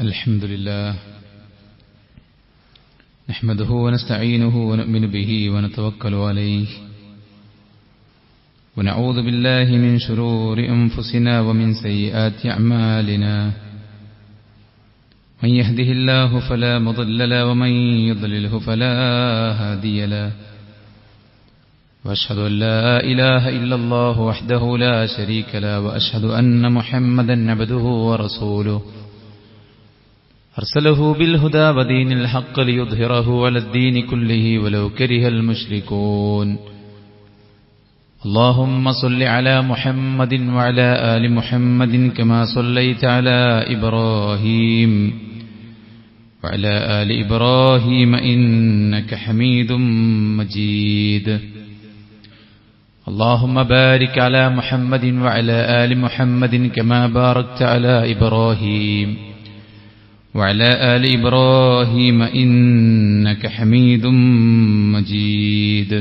الحمد لله نحمده ونستعينه ونؤمن به ونتوكل عليه ونعوذ بالله من شرور أنفسنا ومن سيئات أعمالنا من يهده الله فلا مضل له ومن يضلله فلا هادي له وأشهد أن لا إله إلا الله وحده لا شريك له وأشهد أن محمدا عبده ورسوله أرسله بالهدى ودين الحق ليظهره على الدين كله ولو كره المشركون اللهم صل على محمد وعلى آل محمد كما صليت على إبراهيم وعلى آل إبراهيم إنك حميد مجيد اللهم بارك على محمد وعلى آل محمد كما باركت على إبراهيم وعلى آل إبراهيم إنك حميد مجيد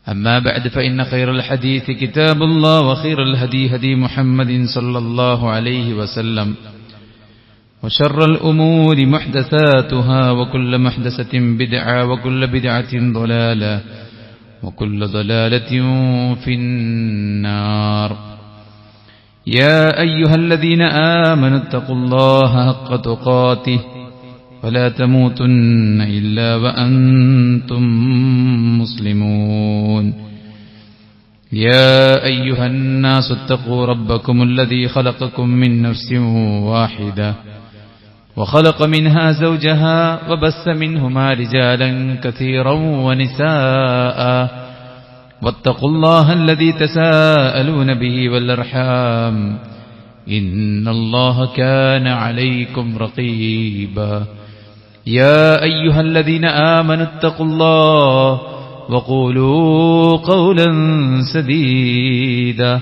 أما بعد فإن خير الحديث كتاب الله وخير الهدي هدي محمد صلى الله عليه وسلم وشر الأمور محدثاتها وكل محدثة بدعة وكل بدعة ضلالة وكل ضلالة في النار يا أيها الذين آمنوا اتقوا الله حق تقاته ولا تموتن إلا وأنتم مسلمون يا أيها الناس اتقوا ربكم الذي خلقكم من نفس واحدة وخلق منها زوجها وبث منهما رجالا كثيرا ونساء واتقوا الله الذي تساءلون به والأرحام إن الله كان عليكم رقيبا يا أيها الذين آمنوا اتقوا الله وقولوا قولا سديدا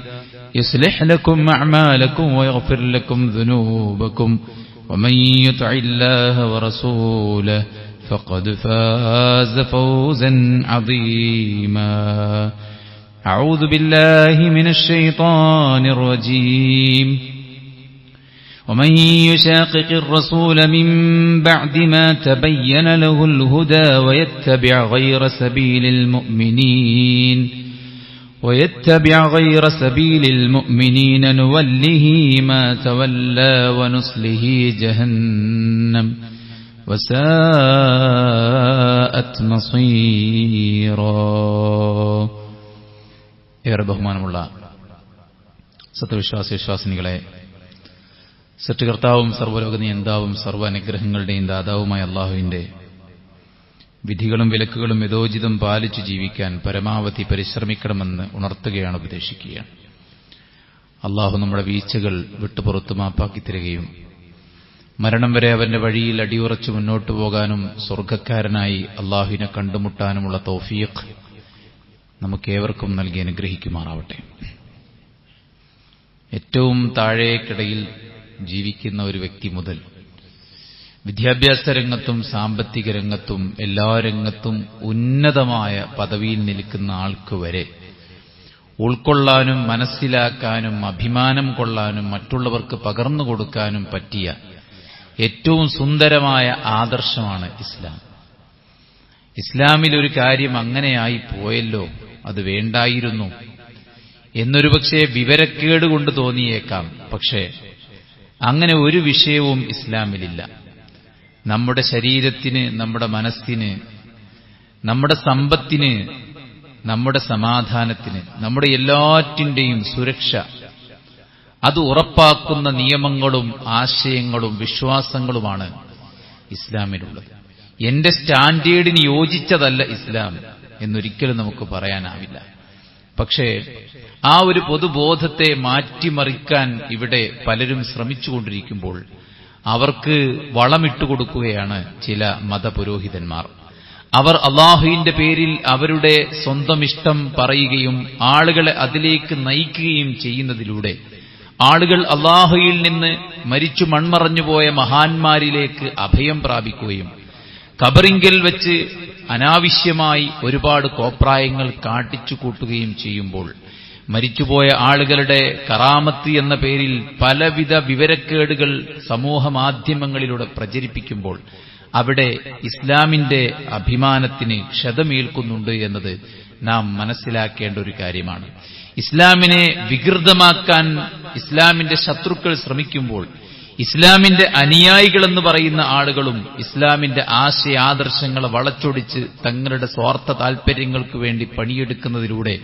يصلح لكم أعمالكم ويغفر لكم ذنوبكم ومن يطع الله ورسوله فقد فاز فوزا عظيما أعوذ بالله من الشيطان الرجيم ومن يشاقق الرسول من بعد ما تبين له الهدى ويتبع غير سبيل المؤمنين نوله ما تولى ونصله جهنم وساءت مصيرا ഏറെ ബഹുമാനമുള്ള സത്യവിശ്വാസികളെ, സൃഷ്ടികർത്താവും സർവ്വലോക നിയന്താവും സർവ്വ അനുഗ്രഹങ്ങളുടെയും ദാതാവുമായ അള്ളാഹുവിന്റെ വിധികളും വിലക്കുകളും യഥോചിതം പാലിച്ചു ജീവിക്കാൻ പരമാവധി പരിശ്രമിക്കണമെന്ന് ഉണർത്തുകയാണ്, ഉപദേശിക്കുകയാണ്. അള്ളാഹു നമ്മുടെ വീഴ്ചകൾ വിട്ടുപുറത്തു മാപ്പാക്കി തരികയും മരണം വരെ അവന്റെ വഴിയിൽ അടിയുറച്ചു മുന്നോട്ടു പോകാനും സ്വർഗ്ഗക്കാരനായി അള്ളാഹുവിനെ കണ്ടുമുട്ടാനുമുള്ള തൗഫീഖ് നമുക്കേവർക്കും നൽകി അനുഗ്രഹിക്കുമാറാവട്ടെ. ഏറ്റവും താഴേക്കിടയിൽ ജീവിക്കുന്ന ഒരു വ്യക്തി മുതൽ വിദ്യാഭ്യാസ രംഗത്തും സാമ്പത്തിക രംഗത്തും എല്ലാ രംഗത്തും ഉന്നതമായ പദവിയിൽ നിൽക്കുന്ന ആൾക്ക് വരെ ഉൾക്കൊള്ളാനും മനസ്സിലാക്കാനും അഭിമാനം കൊള്ളാനും മറ്റുള്ളവർക്ക് പകർന്നു കൊടുക്കാനും പറ്റിയ ഏറ്റവും സുന്ദരമായ ആദർശമാണ് ഇസ്ലാം. ഇസ്ലാമിൽ ഒരു കാര്യം അങ്ങനെയായി പോയല്ലോ, അത് വേണ്ടായിരുന്നു എന്നൊരു പക്ഷേ വിവരക്കേട് കൊണ്ട് തോന്നിയേക്കാം. പക്ഷേ അങ്ങനെ ഒരു വിഷയവും ഇസ്ലാമിലില്ല. നമ്മുടെ ശരീരത്തിന്, നമ്മുടെ മനസ്സിന്, നമ്മുടെ സമ്പത്തിന്, നമ്മുടെ സമാധാനത്തിന്, നമ്മുടെ എല്ലാറ്റിന്റെയും സുരക്ഷ അത് ഉറപ്പാക്കുന്ന നിയമങ്ങളും ആശയങ്ങളും വിശ്വാസങ്ങളുമാണ് ഇസ്ലാമിലുള്ളത്. എന്റെ സ്റ്റാൻഡേർഡിന് യോജിച്ചതല്ല ഇസ്ലാം എന്നൊരിക്കലും നമുക്ക് പറയാനാവില്ല. പക്ഷേ ആ ഒരു പൊതുബോധത്തെ മാറ്റിമറിക്കാൻ ഇവിടെ പലരും ശ്രമിച്ചുകൊണ്ടിരിക്കുമ്പോൾ അവർക്ക് വളമിട്ടുകൊടുക്കുകയാണ് ചില മതപുരോഹിതന്മാർ. അവർ അള്ളാഹുവിന്റെ പേരിൽ അവരുടെ സ്വന്തം ഇഷ്ടം പറയുകയും ആളുകളെ അതിലേക്ക് നയിക്കുകയും ചെയ്യുന്നതിലൂടെ ആളുകൾ അള്ളാഹുവിൽ നിന്ന് മരിച്ചു മൺമറഞ്ഞുപോയ മഹാന്മാരിലേക്ക് അഭയം പ്രാപിക്കുകയും ഖബറിങ്കൽ വെച്ച് അനാവശ്യമായി ഒരുപാട് കോപ്രായങ്ങൾ കാട്ടിച്ചു കൂട്ടുകയും ചെയ്യുമ്പോൾ മരിച്ചുപോയ ആളുകളുടെ കറാമത്ത് എന്ന പേരിൽ പലവിധ വിവരക്കേടുകൾ സമൂഹമാധ്യമങ്ങളിലൂടെ പ്രചരിപ്പിക്കുമ്പോൾ അവിടെ ഇസ്ലാമിന്റെ അഭിമാനത്തിന് ക്ഷതമേൽക്കുന്നുണ്ട് എന്നത് നാം മനസ്സിലാക്കേണ്ട ഒരു കാര്യമാണ്. ഇസ്ലാമിനെ വികൃതമാക്കാൻ ഇസ്ലാമിന്റെ ശത്രുക്കൾ ശ്രമിക്കുമ്പോൾ ഇസ്ലാമിന്റെ അനുയായികളെന്ന് പറയുന്ന ആളുകളും ഇസ്ലാമിന്റെ ആശയാദർശങ്ങളെ വളച്ചൊടിച്ച് തങ്ങളുടെ സ്വാർത്ഥ താൽപര്യങ്ങൾക്ക് വേണ്ടി പണിയെടുക്കുന്നതിലൂടെ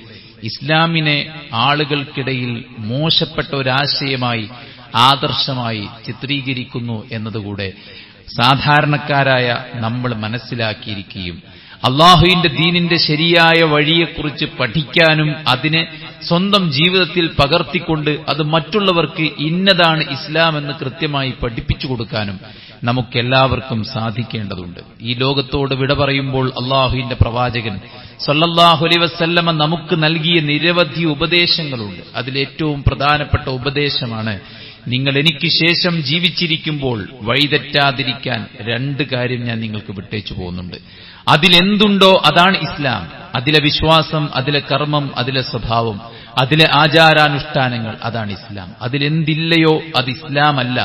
ഇസ്ലാമിനെ ആളുകൾക്കിടയിൽ മോശപ്പെട്ട ഒരാശയമായി ആദർശമായി ചിത്രീകരിക്കുന്നു എന്നതുകൂടെ സാധാരണക്കാരായ നമ്മൾ മനസ്സിലാക്കിയിരിക്കുകയും അള്ളാഹുവിന്റെ ദീനിന്റെ ശരിയായ വഴിയെക്കുറിച്ച് പഠിക്കാനും അതിനെ സ്വന്തം ജീവിതത്തിൽ പകർത്തിക്കൊണ്ട് അത് മറ്റുള്ളവർക്ക് ഇന്നതാണ് ഇസ്ലാം എന്ന് കൃത്യമായി പഠിപ്പിച്ചു കൊടുക്കാനും നമുക്കെല്ലാവർക്കും സാധിക്കേണ്ടതുണ്ട്. ഈ ലോകത്തോട് വിട പറയുമ്പോൾ അള്ളാഹുവിന്റെ പ്രവാചകൻ സല്ലല്ലാഹു അലൈഹി വസല്ലമ നമുക്ക് നൽകിയ നിരവധി ഉപദേശങ്ങളുണ്ട്. അതിലേറ്റവും പ്രധാനപ്പെട്ട ഉപദേശമാണ്, നിങ്ങൾ എനിക്ക് ശേഷം ജീവിച്ചിരിക്കുമ്പോൾ വഴിതെറ്റാതിരിക്കാൻ 2 കാര്യം ഞാൻ നിങ്ങൾക്ക് വിട്ടേച്ചു പോകുന്നുണ്ട്. അതിലെന്തുണ്ടോ അതാണ് ഇസ്ലാം. അതിലെ വിശ്വാസം, അതിലെ കർമ്മം, അതിലെ സ്വഭാവം, അതിലെ ആചാരാനുഷ്ഠാനങ്ങൾ, അതാണ് ഇസ്ലാം. അതിലെന്തില്ലയോ അത് ഇസ്ലാം അല്ല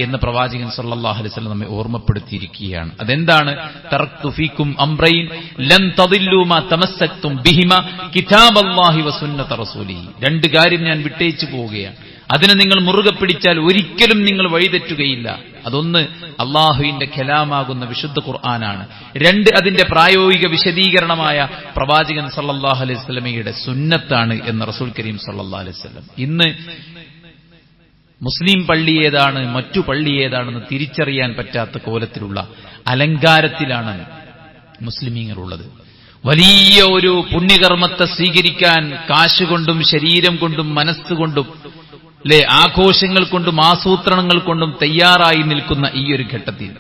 എന്ന് പ്രവാചകൻ സല്ലല്ലാഹു അലൈഹി വസല്ലം നമ്മെ ഓർമ്മപ്പെടുത്തിയിരിക്കുകയാണ്. അതെന്താണ്? തറക്തു ഫീക്കും അംറൈൻ ലൻ തദില്ലു മാ തമസ്സക്തും ബിഹിമാ കിതാബല്ലാഹി വസുന്നത റസൂലിഹി. 2 കാര്യം ഞാൻ വിട്ടേച്ചു പോവുകയാണ്. അതിനെ നിങ്ങൾ മുറുകെ പിടിച്ചാൽ ഒരിക്കലും നിങ്ങൾ വഴിതെറ്റുകയില്ല. അതൊന്ന് അള്ളാഹുവിന്റെ കലാമാകുന്ന വിശുദ്ധ ഖുർആനാണ്. 2 അതിന്റെ പ്രായോഗിക വിശദീകരണമായ പ്രവാചകൻ സല്ലല്ലാഹു അലൈഹി വസല്ലമയുടെ സുന്നത്താണ് എന്ന് റസൂൽ കരീം സല്ലല്ലാഹു അലൈഹി വസല്ലം. ഇന്ന് മുസ്ലിം പള്ളി ഏതാണ്, മറ്റു പള്ളി ഏതാണെന്ന് തിരിച്ചറിയാൻ പറ്റാത്ത കോലത്തിലുള്ള അലങ്കാരത്തിലാണ് മുസ്ലിമീങ്ങളുള്ളത്. വലിയ ഒരു പുണ്യകർമ്മത്തെ സ്വീകരിക്കാൻ കാശുകൊണ്ടും ശരീരം കൊണ്ടും മനസ്സുകൊണ്ടും ആഘോഷങ്ങൾ കൊണ്ടും ആസൂത്രണങ്ങൾ കൊണ്ടും തയ്യാറായി നിൽക്കുന്ന ഈ ഒരു ഘട്ടത്തിൽ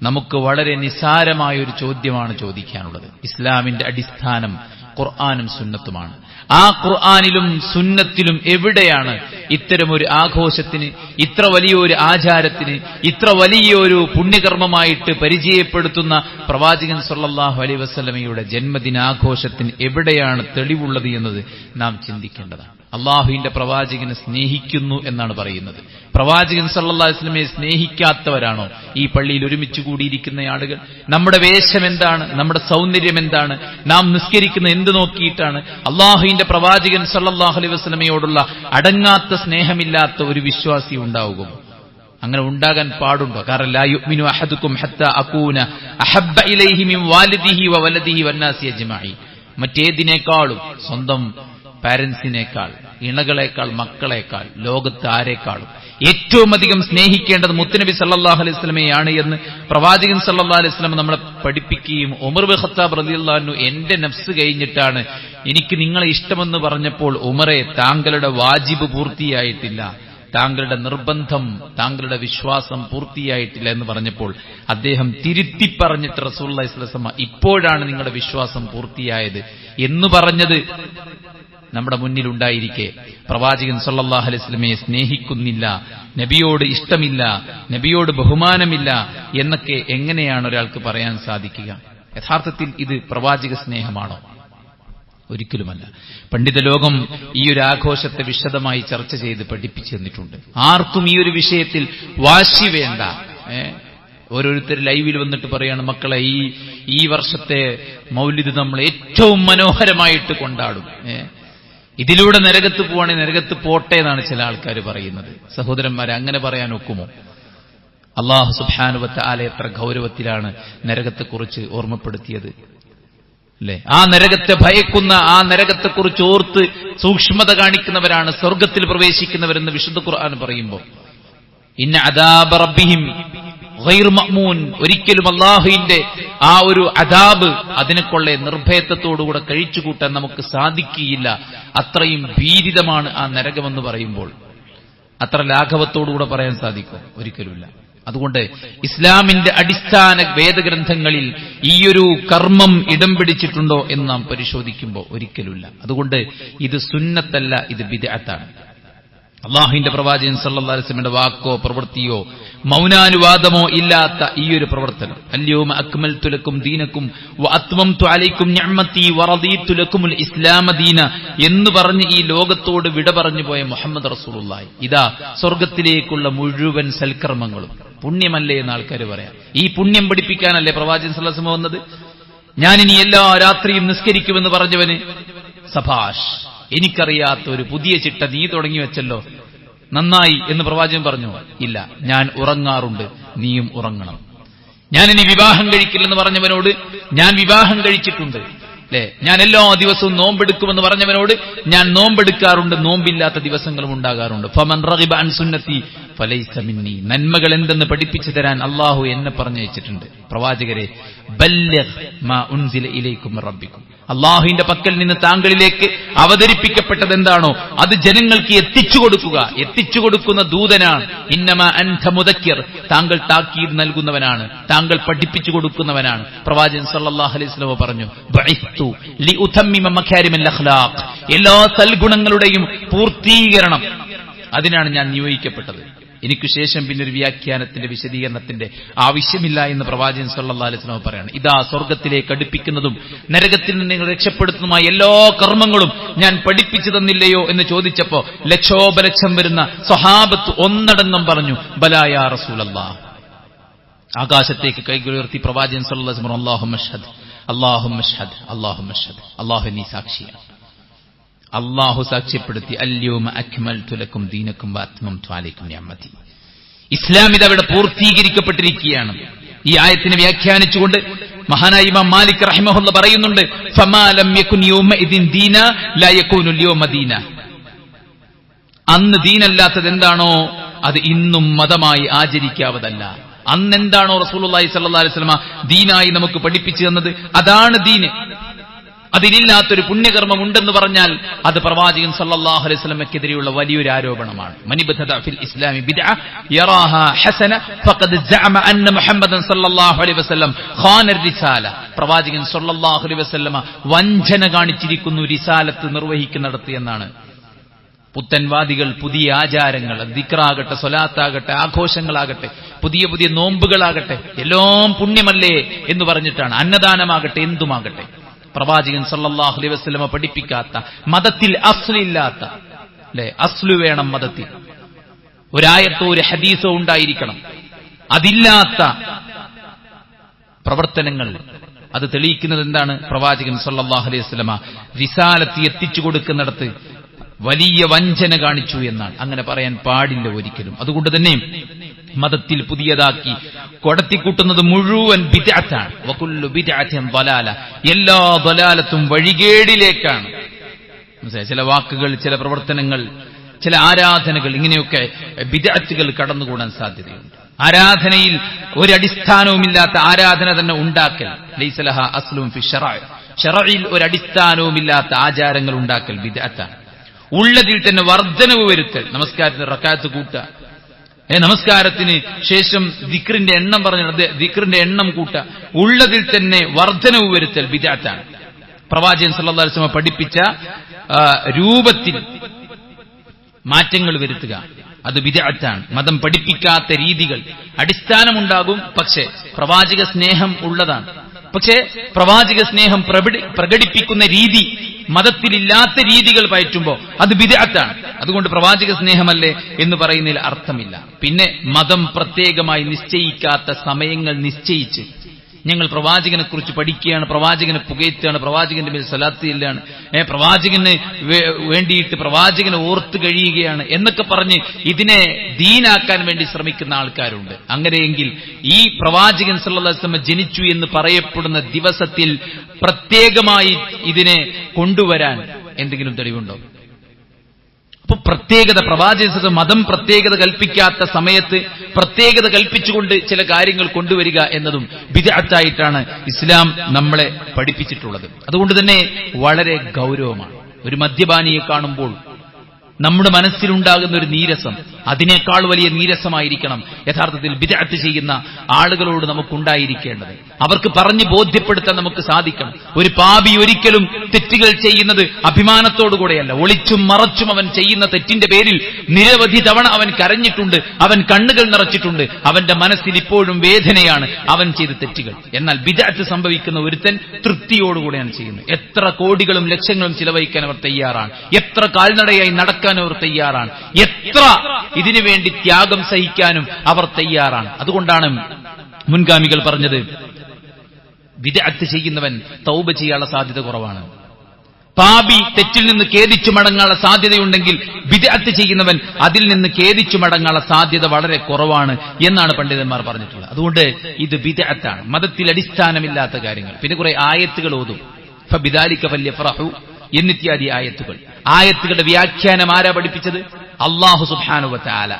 നമുക്ക് വളരെ നിസ്സാരമായ ഒരു ചോദ്യമാണ് ചോദിക്കാനുള്ളത്. ഇസ്ലാമിന്റെ അടിസ്ഥാനം ഖുർആനും സുന്നത്തുമാണ്. ആ ഖുർആനിലും സുന്നത്തിലും എവിടെയാണ് ഇത്തരമൊരു ആഘോഷത്തിന്, ഇത്ര വലിയൊരു ആചാരത്തിന്, ഇത്ര വലിയൊരു പുണ്യകർമ്മമായിട്ട് പരിചയപ്പെടുത്തുന്ന പ്രവാചകൻ സല്ലല്ലാഹു അലൈഹി വസല്ലമയുടെ ജന്മദിനാഘോഷത്തിന് എവിടെയാണ് തെളിവുള്ളത് എന്നത് നാം ചിന്തിക്കേണ്ടതാണ്. അള്ളാഹുവിന്റെ പ്രവാചകനെ സ്നേഹിക്കുന്നു എന്നാണ് പറയുന്നത്. പ്രവാചകൻ സല്ലല്ലാഹു അലൈഹി വസല്ലമയെ സ്നേഹിക്കാത്തവരാണോ ഈ പള്ളിയിൽ ഒരുമിച്ച് കൂടിയിരിക്കുന്ന ആളുകൾ? നമ്മുടെ വേഷം എന്താണ്? നമ്മുടെ സൗന്ദര്യം എന്താണ്? നാം നിസ്കരിക്കുന്ന എന്ത് നോക്കിയിട്ടാണ്? അള്ളാഹുവിന്റെ പ്രവാചകൻ സല്ലല്ലാഹു അലൈഹി വസല്ലമയോടുള്ള അടങ്ങാത്ത സ്നേഹമില്ലാത്ത ഒരു വിശ്വാസി ഉണ്ടാവുമോ? അങ്ങനെ ഉണ്ടാകാൻ പാടുണ്ടോ? കാരണം ലാ യുഅ്മിനു അഹദുക്കും ഹത്താ അകൂന അഹബ്ബ ഇലൈഹി മിൻ വാലിദിഹി വവലദിഹി വന്നാസി അജ്മഈൻ. മറ്റേതിനേക്കാളും, സ്വന്തം പാരന്റ്സിനേക്കാൾ, ഇണകളേക്കാൾ, മക്കളേക്കാൾ, ലോകത്ത് ആരെക്കാളും ഏറ്റവും അധികം സ്നേഹിക്കേണ്ടത് മുത്തുനബി സല്ലല്ലാഹു അലൈഹി വസല്ലമയാണ് എന്ന് പ്രവാചകൻ സല്ലല്ലാഹു അലൈഹി വസല്ലം നമ്മളെ പഠിപ്പിക്കുകയും ഉമർ ഇബ്നു ഖത്താബ് റളിയല്ലാഹു അൻഹു എന്റെ നഫ്സ് കഴിഞ്ഞിട്ടാണ് എനിക്ക് നിങ്ങളെ ഇഷ്ടമെന്ന് പറഞ്ഞപ്പോൾ, ഉമറെ താങ്കളുടെ വാജിബ് പൂർത്തിയായിട്ടില്ല, താങ്കളുടെ നിർബന്ധം, താങ്കളുടെ വിശ്വാസം പൂർത്തിയായിട്ടില്ല എന്ന് പറഞ്ഞപ്പോൾ അദ്ദേഹം തിരുത്തി പറഞ്ഞിട്ട് റസൂലുള്ളാഹി സ്വല്ലല്ലാഹു അലൈഹി വസല്ലം ഇപ്പോഴാണ് നിങ്ങളുടെ വിശ്വാസം പൂർത്തിയായത് എന്ന് പറഞ്ഞത് നമ്മുടെ മുന്നിലുണ്ടായിരിക്കെ പ്രവാചകൻ സല്ലല്ലാഹു അലൈഹി വസല്ലമയെ സ്നേഹിക്കുന്നില്ല, നബിയോട് ഇഷ്ടമില്ല, നബിയോട് ബഹുമാനമില്ല എന്നൊക്കെ എങ്ങനെയാണ് ഒരാൾക്ക് പറയാൻ സാധിക്കുക? യഥാർത്ഥത്തിൽ ഇത് പ്രവാചക സ്നേഹമാണോ? ഒരിക്കലുമല്ല. പണ്ഡിത ലോകം ഈ ഒരു ആഘോഷത്തെ വിശദമായി ചർച്ച ചെയ്ത് പഠിപ്പിച്ചു തന്നിട്ടുണ്ട്. ആർക്കും ഈ ഒരു വിഷയത്തിൽ വാശി വേണ്ട. ഓരോരുത്തർ ലൈവിൽ വന്നിട്ട് പറയാണ്, മക്കളെ ഈ വർഷത്തെ മൗലിദ് നമ്മൾ ഏറ്റവും മനോഹരമായിട്ട് കൊണ്ടാടും, ഇതിലൂടെ നരകത്ത് പോവാണെങ്കിൽ നരകത്ത് പോട്ടെ എന്നാണ് ചില ആൾക്കാർ പറയുന്നത്. സഹോദരന്മാരെ, അങ്ങനെ പറയാൻ ഒക്കുമോ? അല്ലാഹു സുബ്ഹാനഹു വ തആല എത്ര ഗൗരവത്തിലാണ് നരകത്തെക്കുറിച്ച് ഓർമ്മപ്പെടുത്തിയത് അല്ലേ? ആ നരകത്തെ ഭയക്കുന്ന, ആ നരകത്തെക്കുറിച്ച് ഓർത്ത് സൂക്ഷ്മത കാണിക്കുന്നവരാണ് സ്വർഗത്തിൽ പ്രവേശിക്കുന്നവരെന്ന് വിശുദ്ധ ഖുർആൻ പറയുമ്പോൾ, ഇന്ന അദാബ റബ്ബിഹിം ഗൈർ മഅ്മൂൻ, ഒരിക്കലും അല്ലാഹുവിന്റെ ആ ഒരു അദാബ് അതിനെക്കൊള്ള നിർഭയത്വത്തോടുകൂടെ കഴിച്ചുകൂട്ടാൻ നമുക്ക് സാധിക്കുകയില്ല. അത്രയും ഭീതിതമാണ് ആ നരകമെന്ന് പറയുമ്പോൾ അത്ര ലാഘവത്തോടുകൂടെ പറയാൻ സാധിക്കും? ഒരിക്കലുമില്ല. അതുകൊണ്ട് ഇസ്ലാമിന്റെ അടിസ്ഥാന വേദഗ്രന്ഥങ്ങളിൽ ഈയൊരു കർമ്മം ഇടം പിടിച്ചിട്ടുണ്ടോ എന്ന് നാം പരിശോധിക്കുമ്പോൾ ഒരിക്കലുമില്ല. അതുകൊണ്ട് ഇത് സുന്നത്തല്ല, ഇത് ബിദ്അത്താണ്. അള്ളാഹുവിന്റെ പ്രവാചകൻ സല്ലല്ലാഹു അലൈഹി വസല്ലമയുടെ വാക്കോ പ്രവൃത്തിയോ മൗനാനുവാദമോ ഇല്ലാത്ത ഈ ഒരു പ്രവർത്തനം. അൽയൗമ അക്മൽതു ലക്കും ദീനക്കും വഅത്മംതു അലൈക്കും നിഅമതി വറദീതു ലക്കുമുൽ ഇസ്ലാമ ദീന എന്ന് പറഞ്ഞ് ഈ ലോകത്തോട് വിട പറഞ്ഞു പോയ മുഹമ്മദ് റസൂലുള്ളാഹി ഇതാ സ്വർഗത്തിലേക്കുള്ള മുഴുവൻ സൽക്കർമ്മങ്ങളും പുണ്യമല്ലേ എന്ന് ആൾക്കാർ പറയാം. ഈ പുണ്യം പഠിപ്പിക്കാനല്ലേ പ്രവാചകൻ സല്ലല്ലാഹു അലൈഹി വസല്ലം വന്നത്? ഞാനിനി എല്ലാ രാത്രിയും നിസ്കരിക്കുമെന്ന് പറഞ്ഞവന് സഭാഷ്, എനിക്കറിയാത്ത ഒരു പുതിയ ചിട്ട നീ തുടങ്ങി വെച്ചല്ലോ, നന്നായി എന്ന് പ്രവാചകൻ പറഞ്ഞു. ഇല്ല, ഞാൻ ഉറങ്ങാറുണ്ട്, നീയും ഉറങ്ങണം. ഞാനിനി വിവാഹം കഴിക്കില്ലെന്ന് പറഞ്ഞവനോട് ഞാൻ വിവാഹം കഴിച്ചിട്ടുണ്ട് അല്ലെ. ഞാൻ എല്ലാ ദിവസവും നോമ്പെടുക്കുമെന്ന് പറഞ്ഞവനോട് ഞാൻ നോമ്പെടുക്കാറുണ്ട്, നോമ്പില്ലാത്ത ദിവസങ്ങളും ഉണ്ടാകാറുണ്ട്. ഫമൻ റഗിബ അൻ സുന്നത്തി ഫലൈസ മിന്നി, നന്മകൾ എന്തെന്ന് പഠിപ്പിച്ചു തരാൻ അള്ളാഹു എന്നെ പറഞ്ഞയച്ചിട്ടുണ്ട്. പ്രവാചകരെ, ബല്ലിഗ് മാ ഉൻസില ഇലൈക്കും റബ്ബിക്കും, അള്ളാഹുവിന്റെ പക്കൽ നിന്ന് താങ്കളിലേക്ക് അവതരിപ്പിക്കപ്പെട്ടത് എന്താണോ അത് ജനങ്ങൾക്ക് എത്തിച്ചു കൊടുക്കുക. എത്തിച്ചു കൊടുക്കുന്ന ദൂതനാണ്. ഇന്നമാ അൻത മുദക്കിർ, താങ്കൾ താക്കീത് നൽകുന്നവനാണ്, താങ്കൾ പഠിപ്പിച്ചു കൊടുക്കുന്നവനാണ്. പ്രവാചകൻ സല്ലല്ലാഹു അലൈഹി വസല്ലം പറഞ്ഞു, ബഇസ്തു ലിഉതമ്മിമ മകാരിമൽ അഖ്ലാഖ്, എല്ലാ സൽഗുണങ്ങളുടെയും പൂർത്തീകരണം, അതിനാണ് ഞാൻ നിയോഗിക്കപ്പെട്ടത്. എനിക്ക് ശേഷം പിന്നെ ഒരു വ്യാഖ്യാനത്തിന്റെ വിശദീകരണത്തിന്റെ ആവശ്യമില്ല എന്ന് പ്രവാചകൻ സല്ലല്ലാഹു അലൈഹി വസല്ലം പറയാണ്. ഇതാ സ്വർഗത്തിലേക്ക് അടുപ്പിക്കുന്നതും നരകത്തിൽ നിന്ന് നിങ്ങൾ രക്ഷപ്പെടുത്തുന്നതുമായ എല്ലാ കർമ്മങ്ങളും ഞാൻ പഠിപ്പിച്ചു തന്നില്ലയോ എന്ന് ചോദിച്ചപ്പോ ലക്ഷോപലക്ഷം വരുന്ന സ്വഹാബത്ത് ഒന്നടങ്കം പറഞ്ഞു, ബലാ യാ റസൂലല്ലാഹ്. ആകാശത്തേക്ക് കൈകൾ ഉയർത്തി പ്രവാചകൻ സല്ലല്ലാഹു അലൈഹി വസല്ലം അല്ലാഹുമ്മ അഷ്ഹദ് അല്ലാഹുമ്മ അഷ്ഹദ് അല്ലാഹുമ്മ അഷ്ഹദ്, അല്ലാഹു നീ സാക്ഷിയാണ്. അള്ളാഹു സാക്ഷ്യപ്പെടുത്തി, അൽയൗമ അക്മൽതു ലക്കും ദീനക്കും വഅത്മംതു അലൈക്കും നിഅമതി. ഇസ്ലാം ഇതവിടെ പൂർത്തീകരിക്കപ്പെട്ടിരിക്കുകയാണ്. ഈ ആയത്തിനെ വ്യാഖ്യാനിച്ചുകൊണ്ട് മഹാനായ ഇമാം മാലിക് റഹിമഹുല്ലാഹ് പറയുന്നുണ്ട്, ഫമാ ലം യകുൻ യൗമഇദിൻ ദീന ലാ യകൂനു യൗമ ദീന. അന്ന് ദീനല്ലാത്തത് എന്താണോ അത് ഇന്നും മതമായി ആചരിക്കാവതല്ല. അന്നെന്താണോ റസൂലുള്ളാഹി സ്വല്ലല്ലാഹു അലൈഹി വസല്ലം ദീനായി നമുക്ക് പഠിപ്പിച്ചു തന്നത് അതാണ് ദീന്. അതിലില്ലാത്തൊരു പുണ്യകർമ്മം ഉണ്ടെന്ന് പറഞ്ഞാൽ അത് പ്രവാചകൻ സല്ലല്ലാഹു അലൈഹി വസല്ലമക്കെതിരെയുള്ള വലിയൊരു ആരോപണമാണ്. മനിബതദ ഫിൽ ഇസ്ലാമി ബിദ്അ യറാഹാ ഹസന ഫഖദ് സഅമ അന്ന മുഹമ്മദൻ സല്ലല്ലാഹു അലൈഹി വസല്ലം ഖാന റിസാല. പ്രവാചകൻ സല്ലല്ലാഹു അലൈഹി വസല്ലമ വഞ്ചന കാണിച്ചിരിക്കുന്നു റിസാലത്ത് നിർവഹിക്കുന്നിടത്ത് എന്നാണ്. പുത്തൻവാദികൾ പുതിയ ആചാരങ്ങൾ, ദിക്റാകട്ടെ, സ്വലാത്താകട്ടെ, ആഘോഷങ്ങളാകട്ടെ, പുതിയ പുതിയ നോമ്പുകളാകട്ടെ, എല്ലാം പുണ്യമല്ലേ എന്ന് പറഞ്ഞിട്ടാണ്. അന്നദാനമാകട്ടെ, എന്തുമാകട്ടെ, പ്രവാചകൻ സല്ലല്ലാഹു അലൈഹി വസല്ലമ പഠിപ്പിക്കാത്ത, മതത്തിൽ അസ്ലില്ലാത്ത, അല്ലെ, അസ്ലു വേണം മതത്തിൽ, ഒരായത്തോ ഒരു ഹദീസോ ഉണ്ടായിരിക്കണം, അതില്ലാത്ത പ്രവർത്തനങ്ങൾ അത് തെളിയിക്കുന്നത് എന്താണ്? പ്രവാചകൻ സല്ലല്ലാഹു അലൈഹി വസല്ലമ റിസാലത്ത് എത്തിച്ചു കൊടുക്കുന്നിടത്ത് വലിയ വഞ്ചന കാണിച്ചു എന്നാണ്. അങ്ങനെ പറയാൻ പാടില്ല ഒരിക്കലും. അതുകൊണ്ട് തന്നെ മതത്തിൽ പുതിയതാക്കി കൊടത്തിക്കൂട്ടുന്നത് മുഴുവൻ ബിദ്അത്താണ്. വകുല്ലു ബിദ്അത്തിൻ ളലാല, എല്ലാ ളലാലത്തും വഴികേടിലേക്കാണ്. ചില വാക്കുകൾ, ചില പ്രവർത്തനങ്ങൾ, ചില ആരാധനകൾ, ഇങ്ങനെയൊക്കെ ബിദ്അത്തുകൾ കടന്നുകൂടാൻ സാധ്യതയുണ്ട്. ആരാധനയിൽ ഒരടിസ്ഥാനവുമില്ലാത്ത ആരാധന തന്നെ ഉണ്ടാക്കൽ, ലൈസ ലഹാ അസ്ലുൻ ഫി ശറഅ, ശറഇൽ ഒരടിസ്ഥാനവുമില്ലാത്ത ആചാരങ്ങൾ ഉണ്ടാക്കൽ ബിദ്അത്താണ്. ഉള്ളതിൽ തന്നെ വർദ്ധനവ് വരുത്തൽ, നമസ്കാരത്തിന് റക്അത്ത് കൂട്ടുക, നമസ്കാരത്തിന് ശേഷം ദിക്റിന്റെ എണ്ണം പറഞ്ഞ ദിക്റിന്റെ എണ്ണം കൂട്ടുക, ഉള്ളതിൽ തന്നെ വർദ്ധനവ് വരുത്തൽ ബിദ്അത്താണ്. പ്രവാചകൻ സല്ലല്ലാഹു അലൈഹി വസല്ലം പഠിപ്പിച്ച രൂപത്തിൽ മാറ്റങ്ങൾ വരുത്തുക, അത് ബിദ്അത്താണ്. മതം പഠിപ്പിക്കാത്ത രീതികൾ, അടിസ്ഥാനമുണ്ടാകും, പക്ഷേ പ്രവാചക സ്നേഹം ഉള്ളതാണ്. പക്ഷേ പ്രവാചക സ്നേഹം പ്രകടിപ്പിക്കുന്ന രീതി മതത്തിലില്ലാത്ത രീതികൾ പയറ്റുമ്പോൾ അത് ബിദ്അത്താണ്. അതുകൊണ്ട് പ്രവാചക സ്നേഹമല്ലേ എന്ന് പറയുന്നതിൽ അർത്ഥമില്ല. പിന്നെ മതം പ്രത്യേകമായി നിശ്ചയിക്കാത്ത സമയങ്ങൾ നിശ്ചയിച്ച് ഞങ്ങൾ പ്രവാചകനെ കുറിച്ച് പഠിക്കുകയാണ്, പ്രവാചകനെ പുകഴ്ത്തുകയാണ്, പ്രവാചകന്റെ മേൽ സ്വലാത്ത് ചെല്ലുകയാണ്, പ്രവാചകന് വേണ്ടിയിട്ട് പ്രവാചകനെ ഓർത്ത് കഴിയുകയാണ് എന്നൊക്കെ പറഞ്ഞ് ഇതിനെ ദീനാക്കാൻ വേണ്ടി ശ്രമിക്കുന്ന ആൾക്കാരുണ്ട്. അങ്ങനെയെങ്കിൽ ഈ പ്രവാചകൻ സല്ലല്ലാഹു അലൈഹി വസല്ലം ജനിച്ചു എന്ന് പറയപ്പെടുന്ന ദിവസത്തിൽ പ്രത്യേകമായി ഇതിനെ കൊണ്ടുവരാൻ എന്തെങ്കിലും തെളിവുണ്ടോ? അപ്പൊ പ്രത്യേകത, പ്രവാചക മതം പ്രത്യേകത കൽപ്പിക്കാത്ത സമയത്ത് പ്രത്യേകത കൽപ്പിച്ചുകൊണ്ട് ചില കാര്യങ്ങൾ കൊണ്ടുവരിക എന്നതും ബിദ്അത്തായിട്ടാണ് ഇസ്ലാം നമ്മളെ പഠിപ്പിച്ചിട്ടുള്ളത്. അതുകൊണ്ട് തന്നെ വളരെ ഗൗരവമാണ്. ഒരു മദ്യപാനിയെ കാണുമ്പോൾ നമ്മുടെ മനസ്സിലുണ്ടാകുന്ന ഒരു നീരസം, അതിനേക്കാൾ വലിയ നീരസമായിരിക്കണം യഥാർത്ഥത്തിൽ ബിദ്അത്ത് ചെയ്യുന്ന ആളുകളോട് നമുക്കുണ്ടായിരിക്കേണ്ടത്. അവർക്ക് പറഞ്ഞ് ബോധ്യപ്പെടുത്താൻ നമുക്ക് സാധിക്കണം. ഒരു പാപി ഒരിക്കലും തെറ്റുകൾ ചെയ്യുന്നത് അഭിമാനത്തോടുകൂടെയല്ല. ഒളിച്ചും മറച്ചും അവൻ ചെയ്യുന്ന തെറ്റിന്റെ പേരിൽ നിരവധി തവണ അവൻ കരഞ്ഞിട്ടുണ്ട്, അവൻ കണ്ണുകൾ നിറച്ചിട്ടുണ്ട്, അവന്റെ മനസ്സിൽ ഇപ്പോഴും വേദനയാണ് അവൻ ചെയ്ത തെറ്റുകൾ. എന്നാൽ ബിദ്അത്ത് സംഭവിക്കുന്ന ഒരുത്തൻ തൃപ്തിയോടുകൂടെയാണ് ചെയ്യുന്നത്. എത്ര കോടികളും ലക്ഷങ്ങളും ചിലവഴിക്കാൻ അവർ തയ്യാറാണ്, എത്ര കാൽനടയായി നടക്കാൻ അവർ തയ്യാറാണ്, എത്ര ഇതിനു വേണ്ടി ത്യാഗം സഹിക്കാനും അവർ തയ്യാറാണ്. അതുകൊണ്ടാണ് മുൻഗാമികൾ പറഞ്ഞത് ബിദ്അത്ത് ചെയ്യുന്നവൻ തൗബ ചെയ്യാനുള്ള സാധ്യത കുറവാണ്. പാപി തെറ്റിൽ നിന്ന് ഖേദിച്ചു മടങ്ങാനുള്ള സാധ്യതയുണ്ടെങ്കിൽ ബിദ്അത്ത് ചെയ്യുന്നവൻ അതിൽ നിന്ന് ഖേദിച്ചു മടങ്ങാനുള്ള സാധ്യത വളരെ കുറവാണ് എന്നാണ് പണ്ഡിതന്മാർ പറഞ്ഞിട്ടുള്ളത്. അതുകൊണ്ട് ഇത് ബിദ്അത്താണ്, മതത്തിൽ അടിസ്ഥാനമില്ലാത്ത കാര്യങ്ങൾ. പിന്നെ കുറെ ആയത്തുകൾ ഓതും, ഫബിദാലിക ഫല്യഫറഹു എന്നിത്യാദി ആയത്തുകൾ. ആയത്തുകളുടെ വ്യാഖ്യാനം ആരാ പഠിപ്പിച്ചത്? അല്ലാഹു സുബ്ഹാനഹു വ തആല.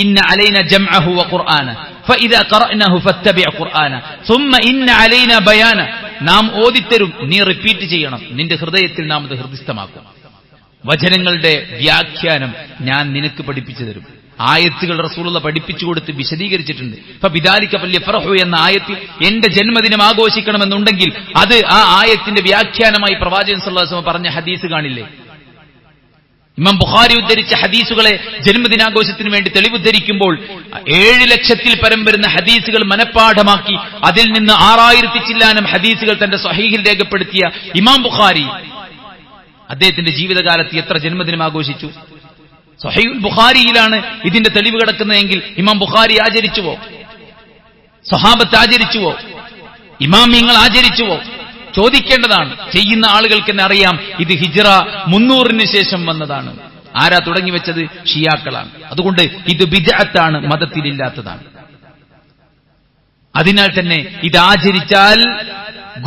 ഇന്ന അലൈന ജംഅഹു വ ഖുർആന ഫഇദാ ഖറഅനാഹു ഫത്തബിഅ ഖുർആന സുമ്മ ഇന്ന അലൈന ബയാന. നാം ഓതിത്തരും, നീ റിപ്പീറ്റ് ചെയ്യണം, നിന്റെ ഹൃദയത്തിൽ നാം അത് ഹൃദിസ്ഥമാക്കും. വചനങ്ങളുടെ വ്യാഖ്യാനം ഞാൻ നിനക്ക് പഠിപ്പിച്ചു തരും. ആയത്തുകൾ റസൂലുള്ള പഠിപ്പിച്ചു കൊടുത്ത് വിശദീകരിച്ചിട്ടുണ്ട്. ഫബിദാലിക ഫല്യഫറഹു എന്ന ആയത്തിൽ എന്റെ ജന്മദിനം ആഘോഷിക്കണമെന്നുണ്ടെങ്കിൽ അത് ആ ആയത്തിന്റെ വ്യാഖ്യാനമായി പ്രവാചകൻ സല്ലല്ലാഹു അലൈഹി വസല്ലം പറഞ്ഞ ഹദീസ് കാണില്ലേ? ഇമാം ബുഖാരി ഉദ്ധരിച്ച ഹദീസുകളെ ജന്മദിനാഘോഷത്തിന് വേണ്ടി തെളിവുദ്ധരിക്കുമ്പോൾ 7 ലക്ഷത്തിൽ പരം വരുന്ന ഹദീസുകൾ മനഃപ്പാഠമാക്കി അതിൽ നിന്ന് 6000 ചില്ലാനം ഹദീസുകൾ തന്റെ സ്വഹീഹിൽ രേഖപ്പെടുത്തിയ ഇമാം ബുഖാരി അദ്ദേഹത്തിന്റെ ജീവിതകാലത്ത് എത്ര ജന്മദിനം ആഘോഷിച്ചു? സ്വഹീഹുൽ ബുഖാരിയിലാണ് ഇതിന്റെ തെളിവ് കിടക്കുന്നതെങ്കിൽ ഇമാം ബുഖാരി ആചരിച്ചുവോ? സ്വഹാബത്ത് ആചരിച്ചുവോ? ഇമാമിങ്ങൾ ആചരിച്ചുവോ? ചോദിക്കേണ്ടതാണ്. ചെയ്യുന്ന ആളുകൾക്ക് തന്നെ അറിയാം ഇത് ഹിജ്റ 300 ശേഷം വന്നതാണ്. ആരാ തുടങ്ങി വെച്ചത്? ഷിയാക്കളാണ്. അതുകൊണ്ട് ഇത് ബിദ്അത്താണ്, മതത്തിലില്ലാത്തതാണ്. അതിനാൽ തന്നെ ഇത് ആചരിച്ചാൽ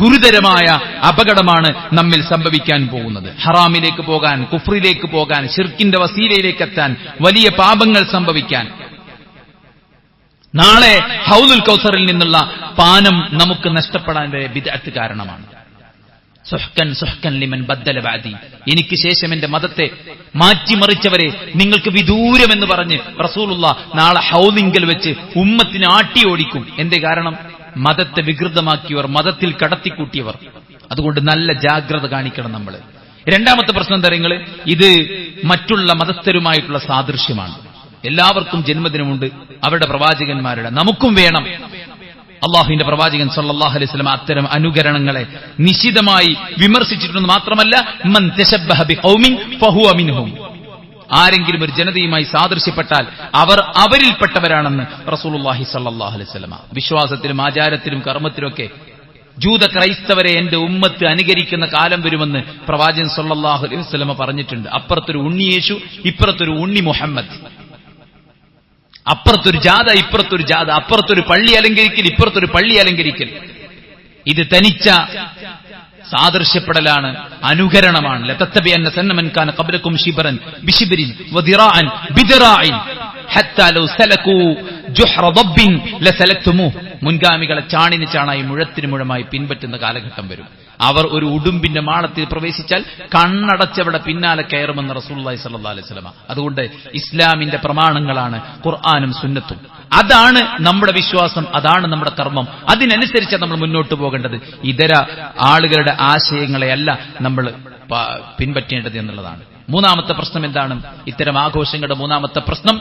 ഗുരുതരമായ അപകടമാണ് നമ്മിൽ സംഭവിക്കാൻ പോകുന്നത്. ഹറാമിലേക്ക് പോകാൻ, കുഫ്രിലേക്ക് പോകാൻ, ശിർക്കിന്റെ വസീലയിലേക്ക് എത്താൻ, വലിയ പാപങ്ങൾ സംഭവിക്കാൻ. നാളെ ഹൗദുൽ കൗസറിൽ നിന്നുള്ള പാനം നമുക്ക് നഷ്ടപ്പെടാൻ വരെ ബിദ്അത്ത് കാരണമാണ്. സുഹ്കൻ സുഹ്കൻ ലിമൻ ബദ്ദല ബഅദി. എനിക്ക് ശേഷം എന്റെ മതത്തെ മാറ്റിമറിച്ചവരെ നിങ്ങൾക്ക് വിദൂരമെന്ന് പറഞ്ഞ് റസൂലുള്ളാഹ് നാളെ ഹൗദിങ്കൽ വെച്ച് ഉമ്മത്തിനെ ആട്ടി ഓടിക്കും. എന്തേ കാരണം? മതത്തെ വികൃതമാക്കിയവർ, മതത്തിൽ കടത്തിക്കൂട്ടിയവർ. അതുകൊണ്ട് നല്ല ജാഗ്രത കാണിക്കണം നമ്മൾ. രണ്ടാമത്തെ പ്രശ്നം എന്താ പറയുക? ഇത് മറ്റുള്ള മതസ്ഥരുമായിട്ടുള്ള സാദൃശ്യമാണ്. എല്ലാവർക്കും ജന്മദിനമുണ്ട്, അവരുടെ പ്രവാചകന്മാരുടെ, നമുക്കും വേണം. അള്ളാഹുവിന്റെ പ്രവാചകൻ സല്ലല്ലാഹു അലൈഹി വസല്ലം അത്തരം അനുകരണങ്ങളെ നിശിതമായി വിമർശിച്ചിട്ടുണ്ട്. മാത്രമല്ല, മൻ തശബ്ബഹ ബിഖൗമിൻ ഫഹുവ മിൻഹും. ആരെങ്കിലും ഒരു ജനതയുമായി സാദൃശ്യപ്പെട്ടാൽ അവർ അവരിൽപ്പെട്ടവരാണെന്ന് റസൂലുള്ളാഹി സല്ലല്ലാഹു അലൈഹി വസല്ലം. വിശ്വാസത്തിലും ആചാരത്തിലും കർമ്മത്തിലുമൊക്കെ ജൂത ക്രൈസ്തവരെ എന്റെ ഉമ്മത്ത് അനുകരിക്കുന്ന കാലം വരുമെന്ന് പ്രവാചകൻ സല്ലല്ലാഹു അലൈഹി വസല്ലം പറഞ്ഞിട്ടുണ്ട്. അപ്പുറത്തൊരു ഉണ്ണി യേശു, ഇപ്പുറത്തൊരു ഉണ്ണി മുഹമ്മദ്. അപ്പുറത്തൊരു ജാഥ, ഇപ്പുറത്തൊരു ജാഥ. അപ്പുറത്തൊരു പള്ളി അലങ്കരിക്കൽ, ഇപ്പുറത്തൊരു പള്ളി അലങ്കരിക്കൽ. ഇത് തനിച്ച സാദൃശ്യപ്പെടലാണ്, അനുകരണമാണ്. ലതത്തബിഅന്ന സന്നമൻ കാന ഖബ്ലകും ശിബ്റൻ ബിശിബ്രിൻ വദിറാഅൻ ബിദിറാഇൻ ഹത്താ ലൗ സലകൂ ജുഹ്റ ദബ്ബിൻ ലസലക്തുമൂഹ്. മുൻഗാമികളെ ചാണിന് ചാണായി മുഴത്തിന് മുഴമായി പിൻപറ്റുന്ന കാലഘട്ടം വരും. അവർ ഒരു ഉടുമ്പിന്റെ മാളത്തിൽ പ്രവേശിച്ചാൽ കണ്ണടച്ചവിടെ പിന്നാലെ കയറുമെന്ന് റസൂലുള്ളാഹി സ്വല്ലല്ലാഹു അലൈഹി വസല്ലം. അതുകൊണ്ട് ഇസ്ലാമിന്റെ പ്രമാണങ്ങളാണ് ഖുർആനും സുന്നത്തും. അതാണ് നമ്മുടെ വിശ്വാസം, അതാണ് നമ്മുടെ കർമ്മം. അതിനനുസരിച്ച് നമ്മൾ മുന്നോട്ട് പോകേണ്ടത്. ഇതര ആളുകളുടെ ആശയങ്ങളെയല്ല നമ്മൾ പിൻപറ്റേണ്ടത് എന്നുള്ളതാണ്. മൂന്നാമത്തെ പ്രശ്നം എന്താണ്? ഇത്തരം ആഘോഷങ്ങളുടെ മൂന്നാമത്തെ പ്രശ്നം,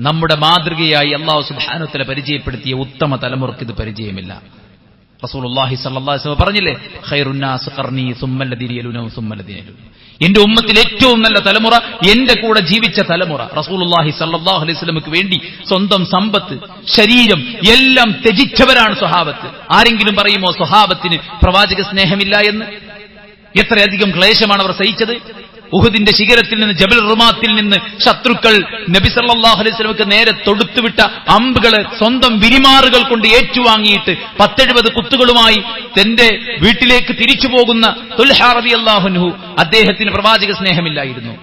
നമ്മുടെ മാതൃകയായി അല്ലാഹു സുബ്ഹാനഹു വ തആല പരിചയപ്പെടുത്തിയ ഉത്തമ തലമുറക്ക് ഇത് പരിചയമില്ല. റസൂലുള്ളാഹി സ്വല്ലല്ലാഹു അലൈഹി വസല്ലം പറഞ്ഞില്ലേ, ഖൈറുൻ നാസ് ഖർനി സുമ്മല്ലദീന യലൂനഹും സുമ്മല്ലദീന യലൂനഹും. എന്റെ ഉമ്മത്തിൽ ഏറ്റവും നല്ല തലമുറ എന്റെ കൂടെ ജീവിച്ച തലമുറ. റസൂലുള്ളാഹി സ്വല്ലല്ലാഹു അലൈഹി വസല്ലമക്ക് വേണ്ടി സ്വന്തം സമ്പത്ത്, ശരീരം എല്ലാം ത്യജിച്ചവരാണ് സ്വഹാബത്ത്. ആരെങ്കിലും പറയുമോ സ്വഹാബത്തിന് പ്രവാചക സ്നേഹമില്ല എന്ന്? എത്രയധികം ക്ലേശമാണ് അവർ സഹിച്ചത്. ഉഹുദിന്റെ ശിഖരത്തിൽ നിന്ന്, ജബൽ റുമാത്തിൽ നിന്ന് ശത്രുക്കൾ നബി സല്ലല്ലാഹു അലൈഹി വസല്ലമക്ക് നേരെ തൊടുത്തുവിട്ട അമ്പുകള് സ്വന്തം വിരിമാറുകൾ കൊണ്ട് ഏറ്റുവാങ്ങിയിട്ട് 10-70 കുത്തുകളുമായി തന്റെ വീട്ടിലേക്ക് തിരിച്ചു പോകുന്ന തുൽഹാ റളിയല്ലാഹു അൻഹു, അദ്ദേഹത്തിന് പ്രവാചക സ്നേഹമില്ലായിരുന്നു.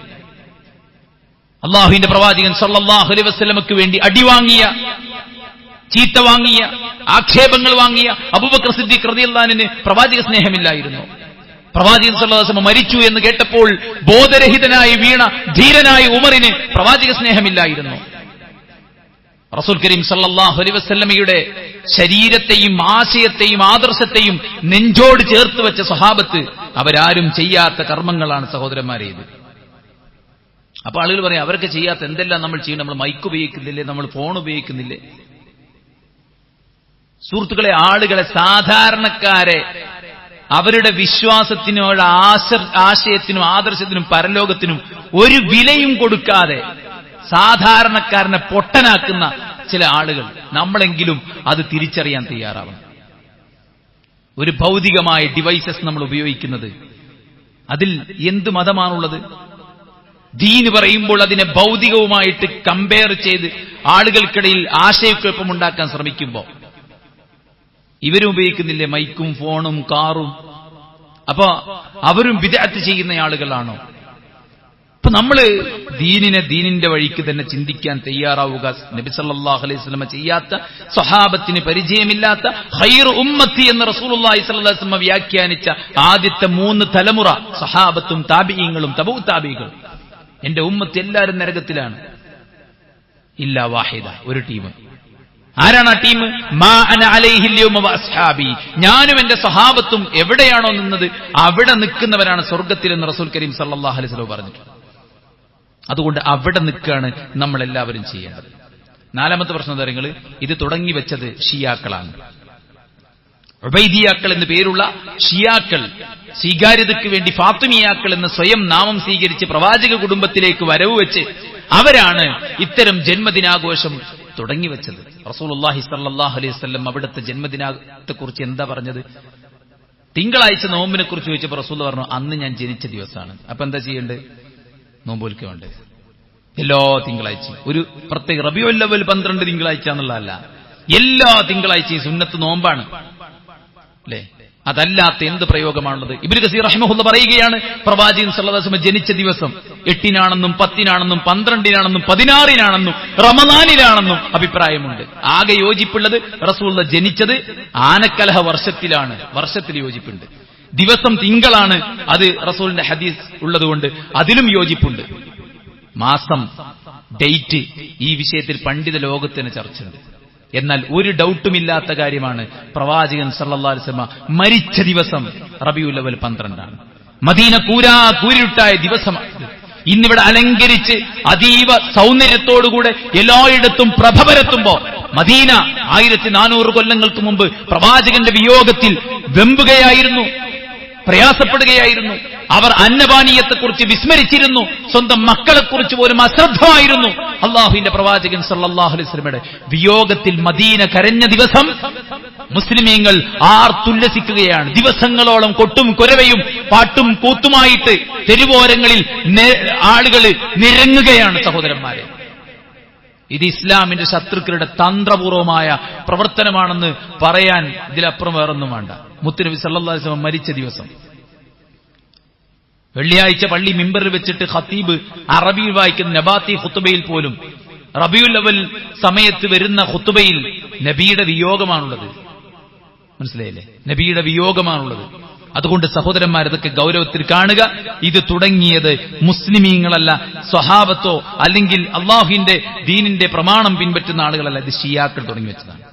അള്ളാഹുവിന്റെ പ്രവാചകൻ സല്ലല്ലാഹു അലൈഹി വസല്ലമക്ക് വേണ്ടി അടിവാങ്ങിയ, ചീത്ത വാങ്ങിയ, ആക്ഷേപങ്ങൾ വാങ്ങിയ അബൂബക്കർ സിദ്ദീഖ് റളിയല്ലാഹു അൻഹുവിന് പ്രവാചക സ്നേഹമില്ലായിരുന്നു. പ്രവാചകൻ സല്ലല്ലാഹു അലൈഹി വസല്ലം മരിച്ചു എന്ന് കേട്ടപ്പോൾ ബോധരഹിതനായി വീണ ധീരനായ ഉമറിന് പ്രവാചക സ്നേഹമില്ലായിരുന്നു. റസൂൽ കരീം സല്ലല്ലാഹു അലൈഹി വസല്ലമയുടെ ശരീരത്തെയും ആശയത്തെയും ആദർശത്തെയും നെഞ്ചോട് ചേർത്ത് വെച്ച സ്വഹാബത്ത് അവരാരും ചെയ്യാത്ത കർമ്മങ്ങളാണ് സഹോദരന്മാരെ ഇത്. അപ്പൊ ആളുകൾ പറയും, അവരൊക്കെ ചെയ്യാത്ത എന്തെല്ലാം നമ്മൾ ചെയ്യണം? നമ്മൾ മൈക്ക് ഉപയോഗിക്കുന്നില്ലേ? നമ്മൾ ഫോൺ ഉപയോഗിക്കുന്നില്ലേ? സുഹൃത്തുക്കളെ, ആളുകളെ, സാധാരണക്കാരെ അവരുടെ വിശ്വാസത്തിനോട് ആശയത്തിനും ആദർശത്തിനും പരലോകത്തിനും ഒരു വിലയും കൊടുക്കാതെ സാധാരണക്കാരനെ പൊട്ടനാക്കുന്ന ചില ആളുകൾ, നമ്മളെങ്കിലും അത് തിരിച്ചറിയാൻ തയ്യാറാവണം. ഒരു ഭൗതികമായ ഡിവൈസസ് നമ്മൾ ഉപയോഗിക്കുന്നത്, അതിൽ എന്ത് മതമാണുള്ളത്? ദീന് പറയുമ്പോൾ അതിനെ ഭൗതികവുമായിട്ട് കമ്പയർ ചെയ്ത് ആളുകൾക്കിടയിൽ ആശയക്കുഴപ്പമുണ്ടാക്കാൻ ശ്രമിക്കുമ്പോൾ ഇവരും ഉപയോഗിക്കുന്നില്ലേ മൈക്കും ഫോണും കാറും? അപ്പൊ അവരും ബിദ്അത്ത് ചെയ്യുന്ന ആളുകളാണോ? അപ്പൊ നമ്മള് ദീനിന്റെ വഴിക്ക് തന്നെ ചിന്തിക്കാൻ തയ്യാറാവുക. നബി സല്ലല്ലാഹു അലൈഹി വസല്ലം ചെയ്യാത്ത, സ്വഹാബത്തിന് പരിചയമില്ലാത്ത ഖൈറു ഉമ്മത്തി എന്ന് റസൂലുള്ളാഹി സ്വല്ലല്ലാഹു അലൈഹി വസല്ലം വ്യാഖ്യാനിച്ച ആദ്യത്തെ 3 തലമുറ സ്വഹാബത്തും താബിഈങ്ങളും തബഉ താബിഈകളും. എന്റെ ഉമ്മത്ത് എല്ലാവരും നരകത്തിലാണ്, ഇല്ലാ വാഹിദ, ഒരു ടീം. ആരാണ് ആ ടീം? മാ അന അലൈഹി അൽയൗമ വഅസ്ഹാബി, ഞാനും എന്റെ സ്വഹാബത്തും എവിടെയാണോ നിന്നത് അവിടെ നിൽക്കുന്നവരാണ് സ്വർഗ്ഗത്തിലെന്ന് റസൂൽ കരീം സല്ലല്ലാഹു അലൈഹി വസല്ലം പറഞ്ഞിട്ടുണ്ട്. അതുകൊണ്ട് അവിടെ നിൽക്കുകയാണ് നമ്മൾ എല്ലാവരും ചെയ്യേണ്ടത്. 4ാമത്തെ പ്രശ്നതരങ്ങൾ, ഇത് തുടങ്ങി വെച്ചത് ഷിയാക്കളാണ്. ഉബൈദിയാക്കൾ എന്ന് പേരുള്ള ഷിയാക്കൾ സ്വീകാര്യതയ്ക്ക് വേണ്ടി ഫാത്തിമിയാക്കൾ എന്ന് സ്വയം നാമം സ്വീകരിച്ച് പ്രവാചക കുടുംബത്തിലേക്ക് വരവ് വെച്ച് അവരാണ് ഇത്തരം ജന്മദിനാഘോഷം തുടങ്ങിവെച്ചത്. റസൂലുള്ളാഹി സ്വല്ലല്ലാഹു അലൈഹി വസല്ലം അവിടുത്തെ ജന്മദിനത്തെക്കുറിച്ച് എന്താ പറഞ്ഞത്? തിങ്കളാഴ്ച നോമ്പിനെ കുറിച്ച് ചോദിച്ചപ്പോൾ റസൂൽ പറഞ്ഞു, അന്ന് ഞാൻ ജനിച്ച ദിവസമാണ്. അപ്പൊ എന്താ ചെയ്യേണ്ടത്? നോമ്പൊലിക്ക് വേണ്ടത് എല്ലാ തിങ്കളാഴ്ചയും. ഒരു പ്രത്യേക റബീഉൽ അവ്വൽ 12 തിങ്കളാഴ്ച എന്നുള്ളതല്ല, എല്ലാ തിങ്കളാഴ്ചയും സുന്നത്ത് നോമ്പാണ്, അല്ലേ? അതല്ലാത്ത എന്ത് പ്രയോഗമാണുള്ളത്? ഇബ്നു കസീർ റഹിമഹുള്ള പറയുകയാണ്, പ്രവാചകൻ സല്ലല്ലാഹു അലൈഹി വസല്ലം ജനിച്ച ദിവസം 8-നാണെന്നും 10-നാണെന്നും 12-നാണെന്നും 16-നാണെന്നും റമദാനിലാണെന്നും അഭിപ്രായമുണ്ട്. ആകെ യോജിപ്പുള്ളത് റസൂലുള്ള ജനിച്ചത് ആനക്കലഹ വർഷത്തിലാണ്. വർഷത്തിൽ യോജിപ്പുണ്ട്. ദിവസം തിങ്കളാണ്, അത് റസൂലിന്റെ ഹദീസ് ഉള്ളതുകൊണ്ട് അതിലും യോജിപ്പുണ്ട്. മാസം, ഡേറ്റ്, ഈ വിഷയത്തിൽ പണ്ഡിത ലോകത്തിന് ചർച്ചയുണ്ട്. എന്നാൽ ഒരു ഡൗട്ടുമില്ലാത്ത കാര്യമാണ്, പ്രവാചകൻ സല്ലല്ലാഹു അലൈഹി വസല്ലം മരിച്ച ദിവസം റബീഉൽ അവ്വൽ 12-ആണ്. മദീന കൂരിരുട്ടായ ദിവസമാണ്. ഇന്നിവിടെ അലങ്കരിച്ച് അതീവ സൗന്ദര്യത്തോടുകൂടെ എല്ലായിടത്തും പ്രഭ പരത്തുമ്പോ മദീന 1400 കൊല്ലങ്ങൾക്ക് മുമ്പ് പ്രവാചകന്റെ വിയോഗത്തിൽ വെമ്പുകയായിരുന്നു, പ്രയാസപ്പെടുകയായിരുന്നു. അവർ അന്നപാനീയത്തെക്കുറിച്ച് വിസ്മരിച്ചിരുന്നു. സ്വന്തം മക്കളെക്കുറിച്ച് പോലും അശ്രദ്ധമായിരുന്നു. അള്ളാഹുവിന്റെ പ്രവാചകൻ സല്ലല്ലാഹു അലൈഹി വസല്ലമയുടെ വിയോഗത്തിൽ മദീന കരഞ്ഞ ദിവസം മുസ്ലിമീങ്ങൾ ആർത്തുല്ലസിക്കുകയാണ്. ദിവസങ്ങളോളം കൊട്ടും കുരവയും പാട്ടും കൂത്തുമായിട്ട് തെരുവോരങ്ങളിൽ ആളുകൾ നിരങ്ങുകയാണ്. സഹോദരന്മാരെ, ഇത് ഇസ്ലാമിന്റെ ശത്രുക്കളുടെ തന്ത്രപൂർവമായ പ്രവർത്തനമാണെന്ന് പറയാൻ ഇതിലപ്പുറം വേറൊന്നും വേണ്ട. മുത്തുനബി സല്ലല്ലാഹു അലൈഹി വസല്ലം മരിച്ച ദിവസം വെള്ളിയാഴ്ച പള്ളി മിമ്പറിൽ വെച്ചിട്ട് ഖത്തീബ് അറബിയിൽ വായിക്കുന്ന നബാത്തി ഖുതുബയിൽ പോലും റബീഉൽ അവ്വൽ സമയത്ത് വരുന്ന ഖുതുബയിൽ നബിയുടെ വിയോഗമാണുള്ളത്. മനസ്സിലായില്ലേ? നബിയുടെ വിയോഗമാണുള്ളത്. അതുകൊണ്ട് സഹോദരന്മാരതൊക്കെ ഗൗരവത്തിൽ കാണുക. ഇത് തുടങ്ങിയത് മുസ്ലിമീങ്ങളല്ല, സ്വഹാബത്തോ അല്ലെങ്കിൽ അള്ളാഹുവിന്റെ ദീനിന്റെ പ്രമാണം പിൻപറ്റുന്ന ആളുകളല്ല, ഇത് ഷിയാക്കൾ തുടങ്ങി വെച്ചതാണ്.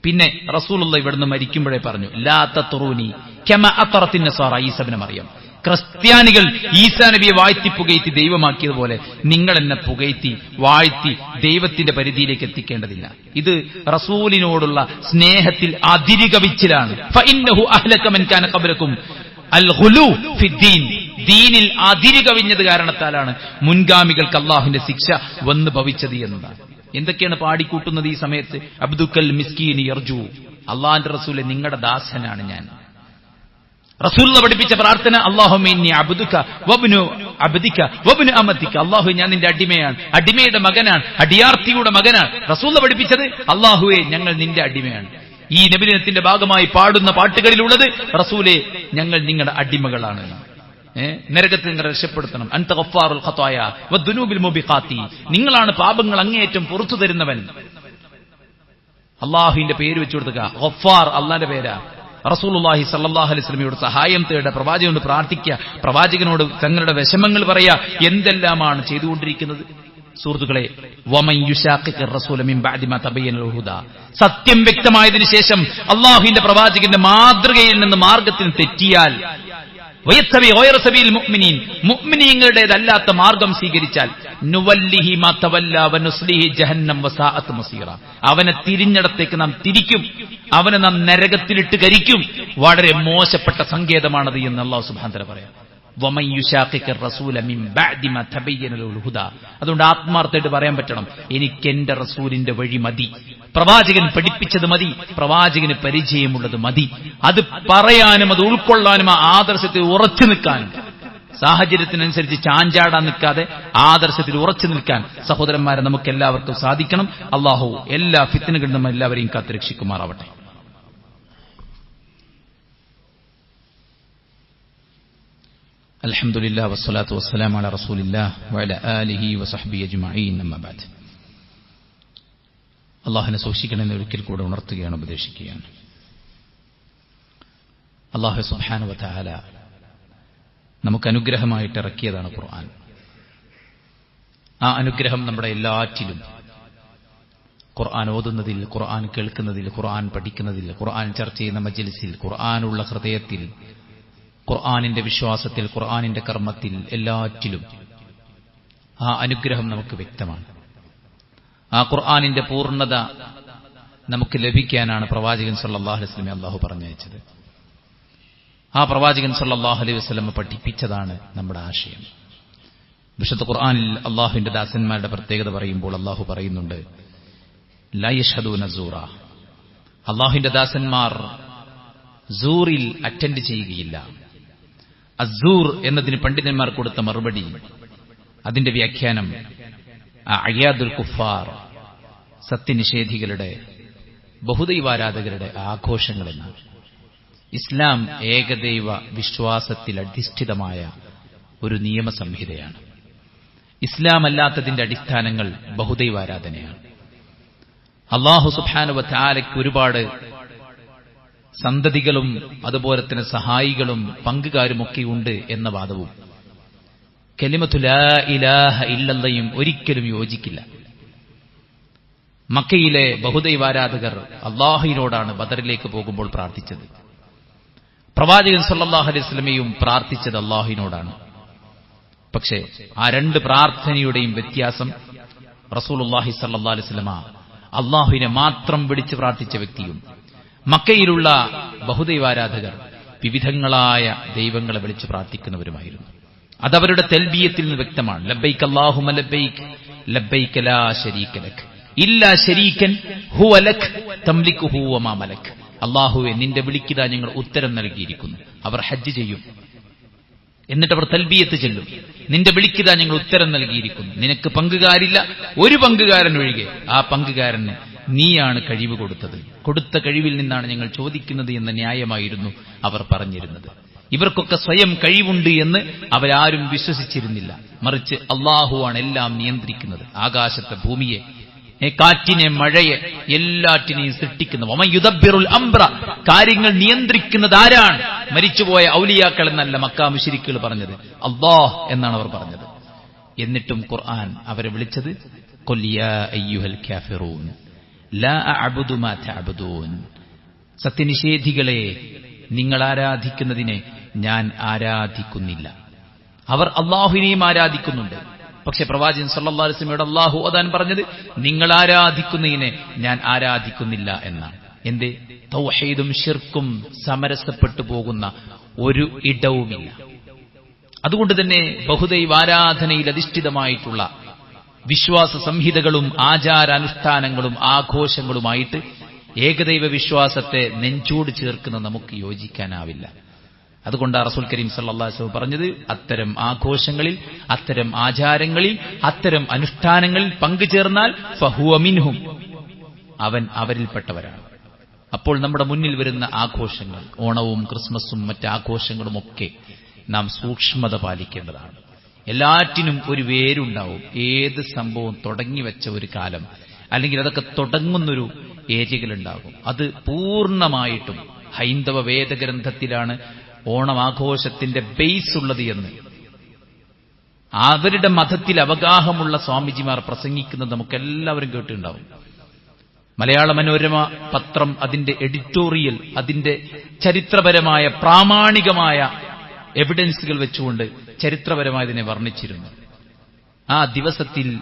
പിന്നെ റസൂലുള്ളാഹി ഇവിടുന്ന് മരിക്കുമ്പോഴേ പറഞ്ഞു, ലാ തത്റൂനി കമാ അത്റത്തിൻ നസാറ ഈസ ഇബ്നു മറിയം. ക്രിസ്ത്യാനികൾ ഈസാ നബിയെ വാഴ്ത്തി പുകഴ്ത്തി ദൈവമാക്കിയതുപോലെ നിങ്ങൾ എന്നെ പുകഴ്ത്തി വാഴ്ത്തി ദൈവത്തിന്റെ പരിധിയിലേക്ക് എത്തിക്കേണ്ടതില്ല. ഇത് റസൂലിനോടുള്ള സ്നേഹത്തിൽ അതിരുകവിച്ചിലാണ്. ഫഇന്നഹു അഹ്ലക മൻ കാന ഖബ്ലകും അൽ ഖുലൂ ഫിദ്ദീൻ. ദീനിൽ അതിരുകവിഞ്ഞത് കാരണത്താലാണ് മുൻഗാമികൾക്ക് അല്ലാഹുവിന്റെ ശിക്ഷ വന്നു ഭവിച്ചത് എന്നതാണ്. എന്തൊക്കെയാണ് പാടിക്കൂട്ടുന്നത് ഈ സമയത്ത്? അബ്ദുക്കൽ മിസ്കീൻ യർജു, അള്ളാഹിന്റെ റസൂലെ നിങ്ങളുടെ ദാസനാണ് ഞാൻ. റസൂലുള്ള പഠിപ്പിച്ച പ്രാർത്ഥന, അല്ലാഹുമ്മ ഇന്നി അബ്ദുക വബ്നു അബ്ദിക വബ്നു അമതിക. അല്ലാഹു ഞാൻ നിന്റെ അടിമയാണ്, അടിമയുടെ മകനാണ്, അടിയാർത്തിയുടെ മകനാണ്. റസൂലുള്ള പഠിപ്പിച്ചത്, അല്ലാഹുവേ ഞങ്ങൾ നിന്റെ അടിമയാണ്. ഈ നബിദിനത്തിന്റെ ഭാഗമായി പാടുന്ന പാട്ടുകളിലുള്ളത്, റസൂലേ ഞങ്ങൾ നിങ്ങളുടെ അടിമകളാണ്. നരകത്തിൽ നിങ്ങൾ രക്ഷപ്പെടുത്തണം. അൻത ഗഫാറുൽ ഖതായ വദ്ദുനൂബിൽ മുബിഖാത്തി. നിങ്ങളാണ് പാപങ്ങൾ അങ്ങേയറ്റം പുറത്തു തരുന്നവൻ. അള്ളാഹുവിന്റെ പേര് വെച്ചു കൊടുക്കുക. ഗഫാർ അള്ളാന്റെ പേരാ, റസൂലുള്ളാഹി സ്വല്ലല്ലാഹു അലൈഹി വസല്ലമയോട് സഹായം തേടുക, പ്രവാചകനോട് പ്രാർത്ഥിക്കുക, പ്രവാചകനോട് തങ്ങളുടെ വിഷമങ്ങൾ പറയുക, എന്തെല്ലാമാണ് ചെയ്തുകൊണ്ടിരിക്കുന്നത്. സുഹൃത്തുക്കളെ, വമൻ യുശാഖിഖിർ റസൂല മിൻ ബഅദി മാ തബയ്യന ലഹുൽ ഹുദാ, സത്യം വ്യക്തമായതിനു ശേഷം അല്ലാഹുവിന്റെ പ്രവാചകന്റെ മാതൃകയിൽ നിന്ന് മാർഗത്തിൽ തെറ്റിയാൽ, വയത്തബി ഗൈറ സബീൽ മുഅ്മിനീൻ, മുഅ്മിനീങ്ങളുടേതല്ലാത്ത മാർഗം സ്വീകരിച്ചാൽ, നുവല്ലിഹി മാ തവല്ല വനുസ്ലിഹി ജഹന്നം വസാഅത് മസീറ, അവനെ തിരിഞ്ഞിടത്തേക്ക് നാം തിരിക്കും, അവനെ നാം നരകത്തിലിട്ട് കരിക്കും, വളരെ മോശപ്പെട്ട സങ്കേതമാണത് എന്ന് അല്ലാഹു സുബ്ഹാനഹു വ തആല പറയാം. വമൻ യുശാഖിഖിർ റസൂല മിൻ ബഅദി മാ തബയ്യന ലഹുൽ ഹുദാ. അതുകൊണ്ട് ആത്മാർത്ഥമായിട്ട് പറയാൻ പറ്റണം, എനിക്ക് എന്റെ റസൂലിന്റെ വഴി മതി, പ്രവാചകൻ പഠിപ്പിച്ചത് മതി, പ്രവാചകന് പരിചയമുള്ളത് മതി. അത് പറയാനും അത് ഉൾക്കൊള്ളാനും ആ ആദർശത്തിൽ ഉറച്ചു നിൽക്കാനും, സാഹചര്യത്തിനനുസരിച്ച് ചാഞ്ചാടാൻ നിൽക്കാതെ ആദർശത്തിൽ ഉറച്ചു നിൽക്കാൻ സഹോദരന്മാരെ നമുക്ക് എല്ലാവർക്കും സാധിക്കണം. അല്ലാഹു എല്ലാ ഫിത്നകളിൽ നിന്നും എല്ലാവരെയും കാത്തുരക്ഷിക്കുമാറാവട്ടെ. അൽഹംദുലില്ലാഹി വസ്സലാത്തു വസ്സലാമു അലാ റസൂലില്ലാഹി വഅലാ ആലിഹി വസഹ്ബിഹി അജ്മഈൻ. അമ്മാ ബഅദ്. അല്ലാഹുവിനെ സൂക്ഷിക്കണമെന്ന് ഒരിക്കൽ കൂടെ ഉണർത്തുകയാണ്, ഉപദേശിക്കുകയാണ്. അല്ലാഹു സുബ്ഹാനഹു വ തആല നമുക്ക് അനുഗ്രഹമായിട്ട് ഇറക്കിയതാണ് ഖുർആൻ. ആ അനുഗ്രഹം നമ്മുടെ എല്ലാറ്റിലും, ഖുർആൻ ഓതുന്നതിൽ, ഖുർആൻ കേൾക്കുന്നതിൽ, ഖുർആൻ പഠിക്കുന്നതിൽ, ഖുർആൻ ചർച്ച ചെയ്യുന്ന മജ്ലിസിൽ, ഖുർആനുള്ള ഹൃദയത്തിൽ, ഖുർആനിന്റെ വിശ്വാസത്തിൽ, ഖുർആനിന്റെ കർമ്മത്തിൽ, എല്ലാറ്റിലും ആ അനുഗ്രഹം നമുക്ക് വ്യക്തമാണ്. ആ ഖുർആനിന്റെ പൂർണ്ണത നമുക്ക് ലഭിക്കാനാണ് പ്രവാചകൻ സല്ലല്ലാഹു അലൈഹി വസല്ലം അല്ലാഹു പറഞ്ഞയച്ചത്. ആ പ്രവാചകൻ സല്ലല്ലാഹു അലൈഹി വസല്ലം പഠിപ്പിച്ചതാണ് നമ്മുടെ ആശയം. വിശുദ്ധ ഖുർആനിൽ അല്ലാഹുവിന്റെ ദാസന്മാരുടെ പ്രത്യേകത പറയുമ്പോൾ അല്ലാഹു പറയുന്നുണ്ട്, ലാ യശ്ഹദൂന സൂറ, അല്ലാഹുവിന്റെ ദാസന്മാർ സൂറിൽ അറ്റൻഡ് ചെയ്യുകയില്ല. അസ്സൂർ എന്നതിന് പണ്ഡിതന്മാർ കൊടുത്ത മറുപടി, അതിന്റെ വ്യാഖ്യാനം അഅയാദുൽ കുഫാർ, സത്യനിഷേധികളുടെ, ബഹുദൈവാരാധകരുടെ ആഘോഷങ്ങളെന്നാണ്. ഇസ്ലാം ഏകദൈവ വിശ്വാസത്തിൽ അധിഷ്ഠിതമായ ഒരു നിയമസംഹിതയാണ്. ഇസ്ലാം അല്ലാത്തതിന്റെ അടിസ്ഥാനങ്ങൾ ബഹുദൈവാരാധനയാണ്. അല്ലാഹു സുബ്ഹാനഹു വ തആലയ്ക്ക് ഒരുപാട് സന്തതികളും അതുപോലെ തന്നെ സഹായികളും പങ്കുകാരുമൊക്കെയുണ്ട് എന്ന വാദവും കലിമത്തു ലാ ഇലാഹ ഇല്ലല്ലയും ഒരിക്കലും യോജിക്കില്ല. മക്കയിലെ ബഹുദൈവാരാധകർ അല്ലാഹുവിനോടാണ് ബദറിലേക്ക് പോകുമ്പോൾ പ്രാർത്ഥിച്ചത്. പ്രവാചകൻ സല്ലല്ലാഹു അലൈഹി വസല്ലമയും പ്രാർത്ഥിച്ചത് അല്ലാഹുവിനോടാണ്. പക്ഷേ ആ രണ്ട് പ്രാർത്ഥനയുടെയും വ്യത്യാസം, റസൂലുള്ളാഹി സല്ലല്ലാഹു അലൈഹി വസല്ലമ അല്ലാഹുവിനെ മാത്രം വിളിച്ച് പ്രാർത്ഥിച്ച വ്യക്തിയും മക്കയിലുള്ള ബഹുദൈവാരാധകർ വിവിധങ്ങളായ ദൈവങ്ങളെ വിളിച്ച് പ്രാർത്ഥിക്കുന്നവരുമായിരുന്നു. അതവരുടെ തൽബിയത്തിൽ നിന്ന് വ്യക്തമാണ്. ലബ്ബൈക അല്ലാഹുമ്മ ലബ്ബൈക ലബ്ബൈക ലാ ശരീക ലക് ഇല്ലാ ശരീകൻ ഹുവ ലക് തംലികുഹു വമാ മലക്. അല്ലാഹുവേ, നിന്റെ വിളിക്കിതാ ഞങ്ങൾ ഉത്തരം നൽകിയിരിക്കുന്നു. അവർ ഹജ്ജ് ചെയ്യും, എന്നിട്ട് അവർ തൽബിയത്ത് ചെല്ലും. നിന്റെ വിളിക്കിതാ ഞങ്ങൾ ഉത്തരം നൽകിയിരിക്കുന്നു, നിനക്ക് പങ്കുകാരില്ല, ഒരു പങ്കുകാരൻ ഒഴികെ, ആ പങ്കുകാരന് നീയാണ് കഴിവ് കൊടുത്തത്, കൊടുത്ത കഴിവിൽ നിന്നാണ് ഞങ്ങൾ ചോദിക്കുന്നത് എന്ന ന്യായമായിരുന്നു അവർ പറഞ്ഞിരുന്നത്. ഇവർക്കൊക്കെ സ്വയം കഴിവുണ്ട് എന്ന് അവരാരും വിശ്വസിച്ചിരുന്നില്ല. മറിച്ച് അല്ലാഹുവാണ് എല്ലാം നിയന്ത്രിക്കുന്നത്. ആകാശത്തെ, ഭൂമിയെ, കാറ്റിനെ, മഴയെ, എല്ലാറ്റിനെയും സൃഷ്ടിക്കുന്ന, വമൻ യുദബ്ബിറുൽ അംറ, കാര്യങ്ങൾ നിയന്ത്രിക്കുന്നത് ആരാണ്? മരിച്ചുപോയ ഔലിയാക്കൾ എന്നല്ല മക്കാ മുശ്രിക്കുകൾ പറഞ്ഞത്, അല്ലാഹ് എന്നാണ് അവർ പറഞ്ഞത്. എന്നിട്ടും ഖുർആൻ അവരെ വിളിച്ചത് ഖുൽ യാ അയ്യുഹൽ കാഫിറൂൻ ലാ അഅബുദു മാ തഅബുദൂൻ, സത്യനിഷേധികളെ, നിങ്ങൾ ആരാധിക്കുന്നതിനെ ഞാൻ ആരാധിക്കുന്നില്ല. അവർ അല്ലാഹുവിനെയും ആരാധിക്കുന്നുണ്ട്. പക്ഷെ പ്രവാചകൻ സല്ലല്ലാഹു അലൈഹി വസല്ലമയോട് അല്ലാഹു ഓതാൻ പറഞ്ഞത് നിങ്ങൾ ആരാധിക്കുന്നതിനെ ഞാൻ ആരാധിക്കുന്നില്ല എന്നാണ്. എന്തേ? തൗഹീദും ശിർക്കും സമരസപ്പെട്ടു പോകുന്ന ഒരു ഇടവുമില്ല. അതുകൊണ്ട് തന്നെ ബഹുദൈവാരാധനയിൽ അധിഷ്ഠിതമായിട്ടുള്ള വിശ്വാസ സംഹിതകളും ആചാരാനുഷ്ഠാനങ്ങളും ആഘോഷങ്ങളുമായിട്ട് ഏകദൈവ വിശ്വാസത്തെ നെഞ്ചോട് ചേർക്കുന്ന നമുക്ക് യോജിക്കാനാവില്ല. അതുകൊണ്ട് റസൂൽ കരീം സല്ലല്ലാഹു അലൈഹി വസല്ലം പറഞ്ഞത്, അത്തരം ആഘോഷങ്ങളിൽ, അത്തരം ആചാരങ്ങളിൽ, അത്തരം അനുഷ്ഠാനങ്ങളിൽ പങ്കുചേർന്നാൽ ഫഹുവ മിൻഹും, അവൻ അവരിൽപ്പെട്ടവരാണ്. അപ്പോൾ നമ്മുടെ മുന്നിൽ വരുന്ന ആഘോഷങ്ങൾ, ഓണവും ക്രിസ്മസും മറ്റ് ആഘോഷങ്ങളുമൊക്കെ നാം സൂക്ഷ്മത പാലിക്കേണ്ടതാണ്. എല്ലാറ്റിനും ഒരു വേരുണ്ടാവും. ഏത് സംഭവം തുടങ്ങി വെച്ച ഒരു കാലം, അല്ലെങ്കിൽ അതൊക്കെ തുടങ്ങുന്നൊരു ഏരിയകളുണ്ടാകും. അത് പൂർണ്ണമായിട്ടും ഹൈന്ദവ വേദഗ്രന്ഥത്തിലാണ് ഓണമാഘോഷത്തിന്റെ ബേസ് ഉള്ളത് എന്ന് അവരുടെ മതത്തിൽ അവഗാഹമുള്ള സ്വാമിജിമാർ പ്രസംഗിക്കുന്നത് നമുക്കെല്ലാവരും കേട്ടിട്ടുണ്ടാവും. മലയാള മനോരമ പത്രം അതിന്റെ എഡിറ്റോറിയൽ, അതിന്റെ ചരിത്രപരമായ പ്രാമാണികമായ എവിഡൻസുകൾ വെച്ചുകൊണ്ട് ചരിത്രപരമായതിനെ വർണ്ണിച്ചിരുന്നു. ആ ദിവസത്തിൽ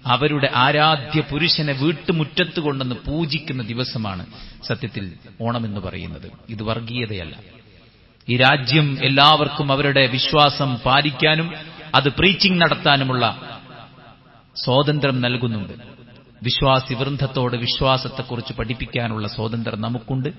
അവരുടെ ആരാധ്യ പുരുഷനെ വീട്ടുമുറ്റത്ത് കൊണ്ടെന്ന് പൂജിക്കുന്ന ദിവസമാണ് സത്യത്തിൽ ഓണമെന്ന് പറയുന്നത്. ഇത് വർഗീയതയല്ല. ഈ രാജ്യം എല്ലാവർക്കും അവരുടെ വിശ്വാസം പാലിക്കാനും അത് പ്രീച്ചിങ് നടത്താനുമുള്ള സ്വാതന്ത്ര്യം നൽകുന്നുണ്ട്. വിശ്വാസി വൃന്ദത്തോട് വിശ്വാസത്തെക്കുറിച്ച് പഠിപ്പിക്കാനുള്ള സ്വാതന്ത്ര്യം നമുക്കുണ്ട്.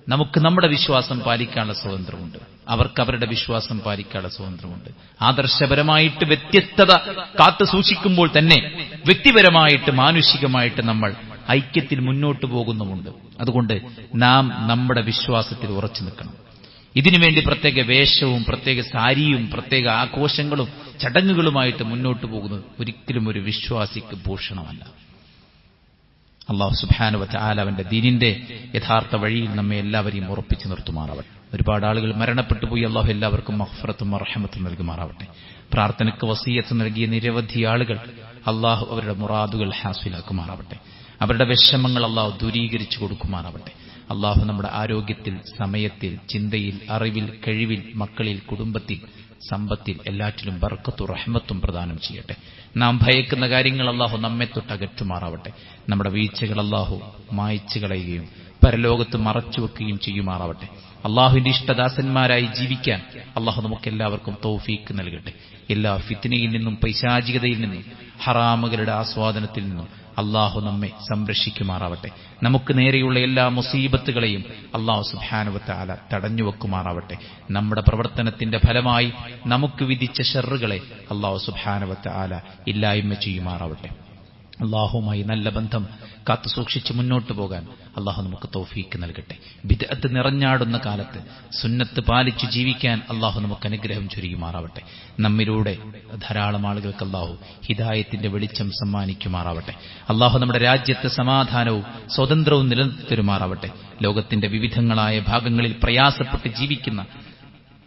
നമുക്ക് നമ്മുടെ വിശ്വാസം പാലിക്കാനുള്ള സ്വാതന്ത്ര്യമുണ്ട്. അവർക്ക് അവരുടെ വിശ്വാസം പാലിക്കാനുള്ള സ്വാതന്ത്ര്യമുണ്ട്. ആദർശപരമായിട്ട് വ്യത്യസ്തത കാത്തു സൂക്ഷിക്കുമ്പോൾ തന്നെ വ്യക്തിപരമായിട്ട് മാനുഷികമായിട്ട് നമ്മൾ ഐക്യത്തിൽ മുന്നോട്ട് പോകുന്നുമുണ്ട്. അതുകൊണ്ട് നാം നമ്മുടെ വിശ്വാസത്തിൽ ഉറച്ചു നിൽക്കണം. ഇതിനുവേണ്ടി പ്രത്യേക വേഷവും പ്രത്യേക സാരിയും പ്രത്യേക ആഘോഷങ്ങളും ചടങ്ങുകളുമായിട്ട് മുന്നോട്ട് പോകുന്നത് ഒരിക്കലും ഒരു വിശ്വാസിക്ക് ഭൂഷണമല്ല. അല്ലാഹു സുബ്ഹാനഹു വ തആല അവന്റെ ദീനിന്റെ യഥാർത്ഥ വഴിയിൽ നമ്മെ എല്ലാവരെയും ഉറപ്പിച്ചു നിർത്തുമാറാവട്ടെ. ഒരുപാട് ആളുകൾ മരണപ്പെട്ടു പോയി. അല്ലാഹു എല്ലാവർക്കും മഗ്ഫിറത്തും റഹ്മത്തും നൽകുമാറാവട്ടെ. പ്രാർത്ഥനയ്ക്ക് വസിയത്ത് നൽകിയ നിരവധി ആളുകൾ അല്ലാഹു അവരുടെ മുറാദുകൾ ഹാസിലാക്കുമാറാവട്ടെ. അവരുടെ വിഷമങ്ങൾ അല്ലാഹു ദൂരീകരിച്ചു കൊടുക്കുമാറാവട്ടെ. അല്ലാഹു നമ്മുടെ ആരോഗ്യത്തിൽ, സമയത്തിൽ, ചിന്തയിൽ, അറിവിൽ, കഴിവിൽ, മക്കളിൽ, കുടുംബത്തിൽ, സമ്പത്തിൽ എല്ലാറ്റിലും ബർക്കത്തും റഹ്മത്തും പ്രദാനം ചെയ്യട്ടെ. നാം ഭയക്കുന്ന കാര്യങ്ങൾ അല്ലാഹു നമ്മെ തൊട്ട് അകറ്റുമാറാവട്ടെ. നമ്മുടെ വീഴ്ചകൾ അല്ലാഹു മായ്ച്ചു കളയുകയും പരലോകത്ത് മറച്ചുവെക്കുകയും ചെയ്യുമാറാവട്ടെ. അല്ലാഹുവിന്റെ ഇഷ്ടദാസന്മാരായി ജീവിക്കാൻ അല്ലാഹു നമുക്കെല്ലാവർക്കും തൗഫീക്ക് നൽകട്ടെ. എല്ലാ ഫിത്നയിൽ നിന്നും പൈശാചികതയിൽ നിന്നും ഹറാമുകളുടെ ആസ്വാദനത്തിൽ നിന്നും അല്ലാഹു നമ്മെ സംരക്ഷിക്കുമാറാവട്ടെ. നമുക്ക് നേരെയുള്ള എല്ലാ മുസീബത്തുകളെയും അല്ലാഹു സുബ്ഹാനഹു വ തആല തടഞ്ഞുവെക്കുമാറാവട്ടെ. നമ്മുടെ പ്രവർത്തനത്തിന്റെ ഫലമായി നമുക്ക് വിധിച്ച ശർറുകളെ അല്ലാഹു സുബ്ഹാനഹു വ തആല ഇല്ലായ്മ ചെയ്യുമാറാവട്ടെ. അല്ലാഹുവുമായി നല്ല ബന്ധം കാത്തു സൂക്ഷിച്ച് മുന്നോട്ട് പോകാൻ അല്ലാഹു നമുക്ക് തൗഫീക്ക് നൽകട്ടെ. ബിദ്അത്ത് നിറഞ്ഞാടുന്ന കാലത്ത് സുന്നത്ത് പാലിച്ചു ജീവിക്കാൻ അല്ലാഹു നമുക്ക് അനുഗ്രഹം ചൊരിയുമാറാവട്ടെ. നമ്മിലൂടെ ധാരാളം ആളുകൾക്ക് അല്ലാഹു ഹിദായത്തിന്റെ വെളിച്ചം സമ്മാനിക്കുമാറാവട്ടെ. അല്ലാഹു നമ്മുടെ രാജ്യത്ത് സമാധാനവും സ്വതന്ത്രവും നിലനിർത്തുമാറാവട്ടെ. ലോകത്തിന്റെ വിവിധങ്ങളായ ഭാഗങ്ങളിൽ പ്രയാസപ്പെട്ട് ജീവിക്കുന്ന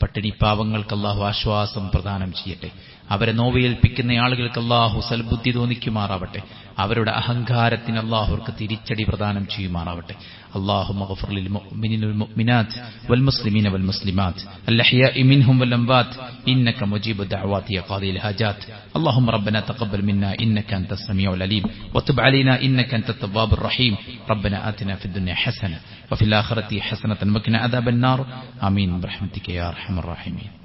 പട്ടിണി പാവങ്ങൾക്ക് അല്ലാഹു ആശ്വാസം പ്രദാനം ചെയ്യട്ടെ. അവരെ നോവേൽപ്പിക്കുന്ന ആളുകൾക്ക് അല്ലാഹു സൽബുദ്ധി തോന്നിക്കുമാറാവട്ടെ. അവരുടെ അഹങ്കാരത്തിന് അല്ലാഹുർക്ക് തിരിച്ചടി പ്രദാനം ചെയ്യുമാറാവട്ടെ. اللهم اغفر للمؤمنين والمؤمنات والمسلمين والمسلمات الأحياء منهم والأموات إنك مجيب الدعوات يا قاضي الحاجات. اللهم ربنا تقبل منا إنك أنت السميع العليم وتب علينا إنك أنت التواب الرحيم. ربنا آتنا في الدنيا حسنة وفي الآخرة حسنة وقنا عذاب النار. آمين برحمتك يا أرحم الراحمين.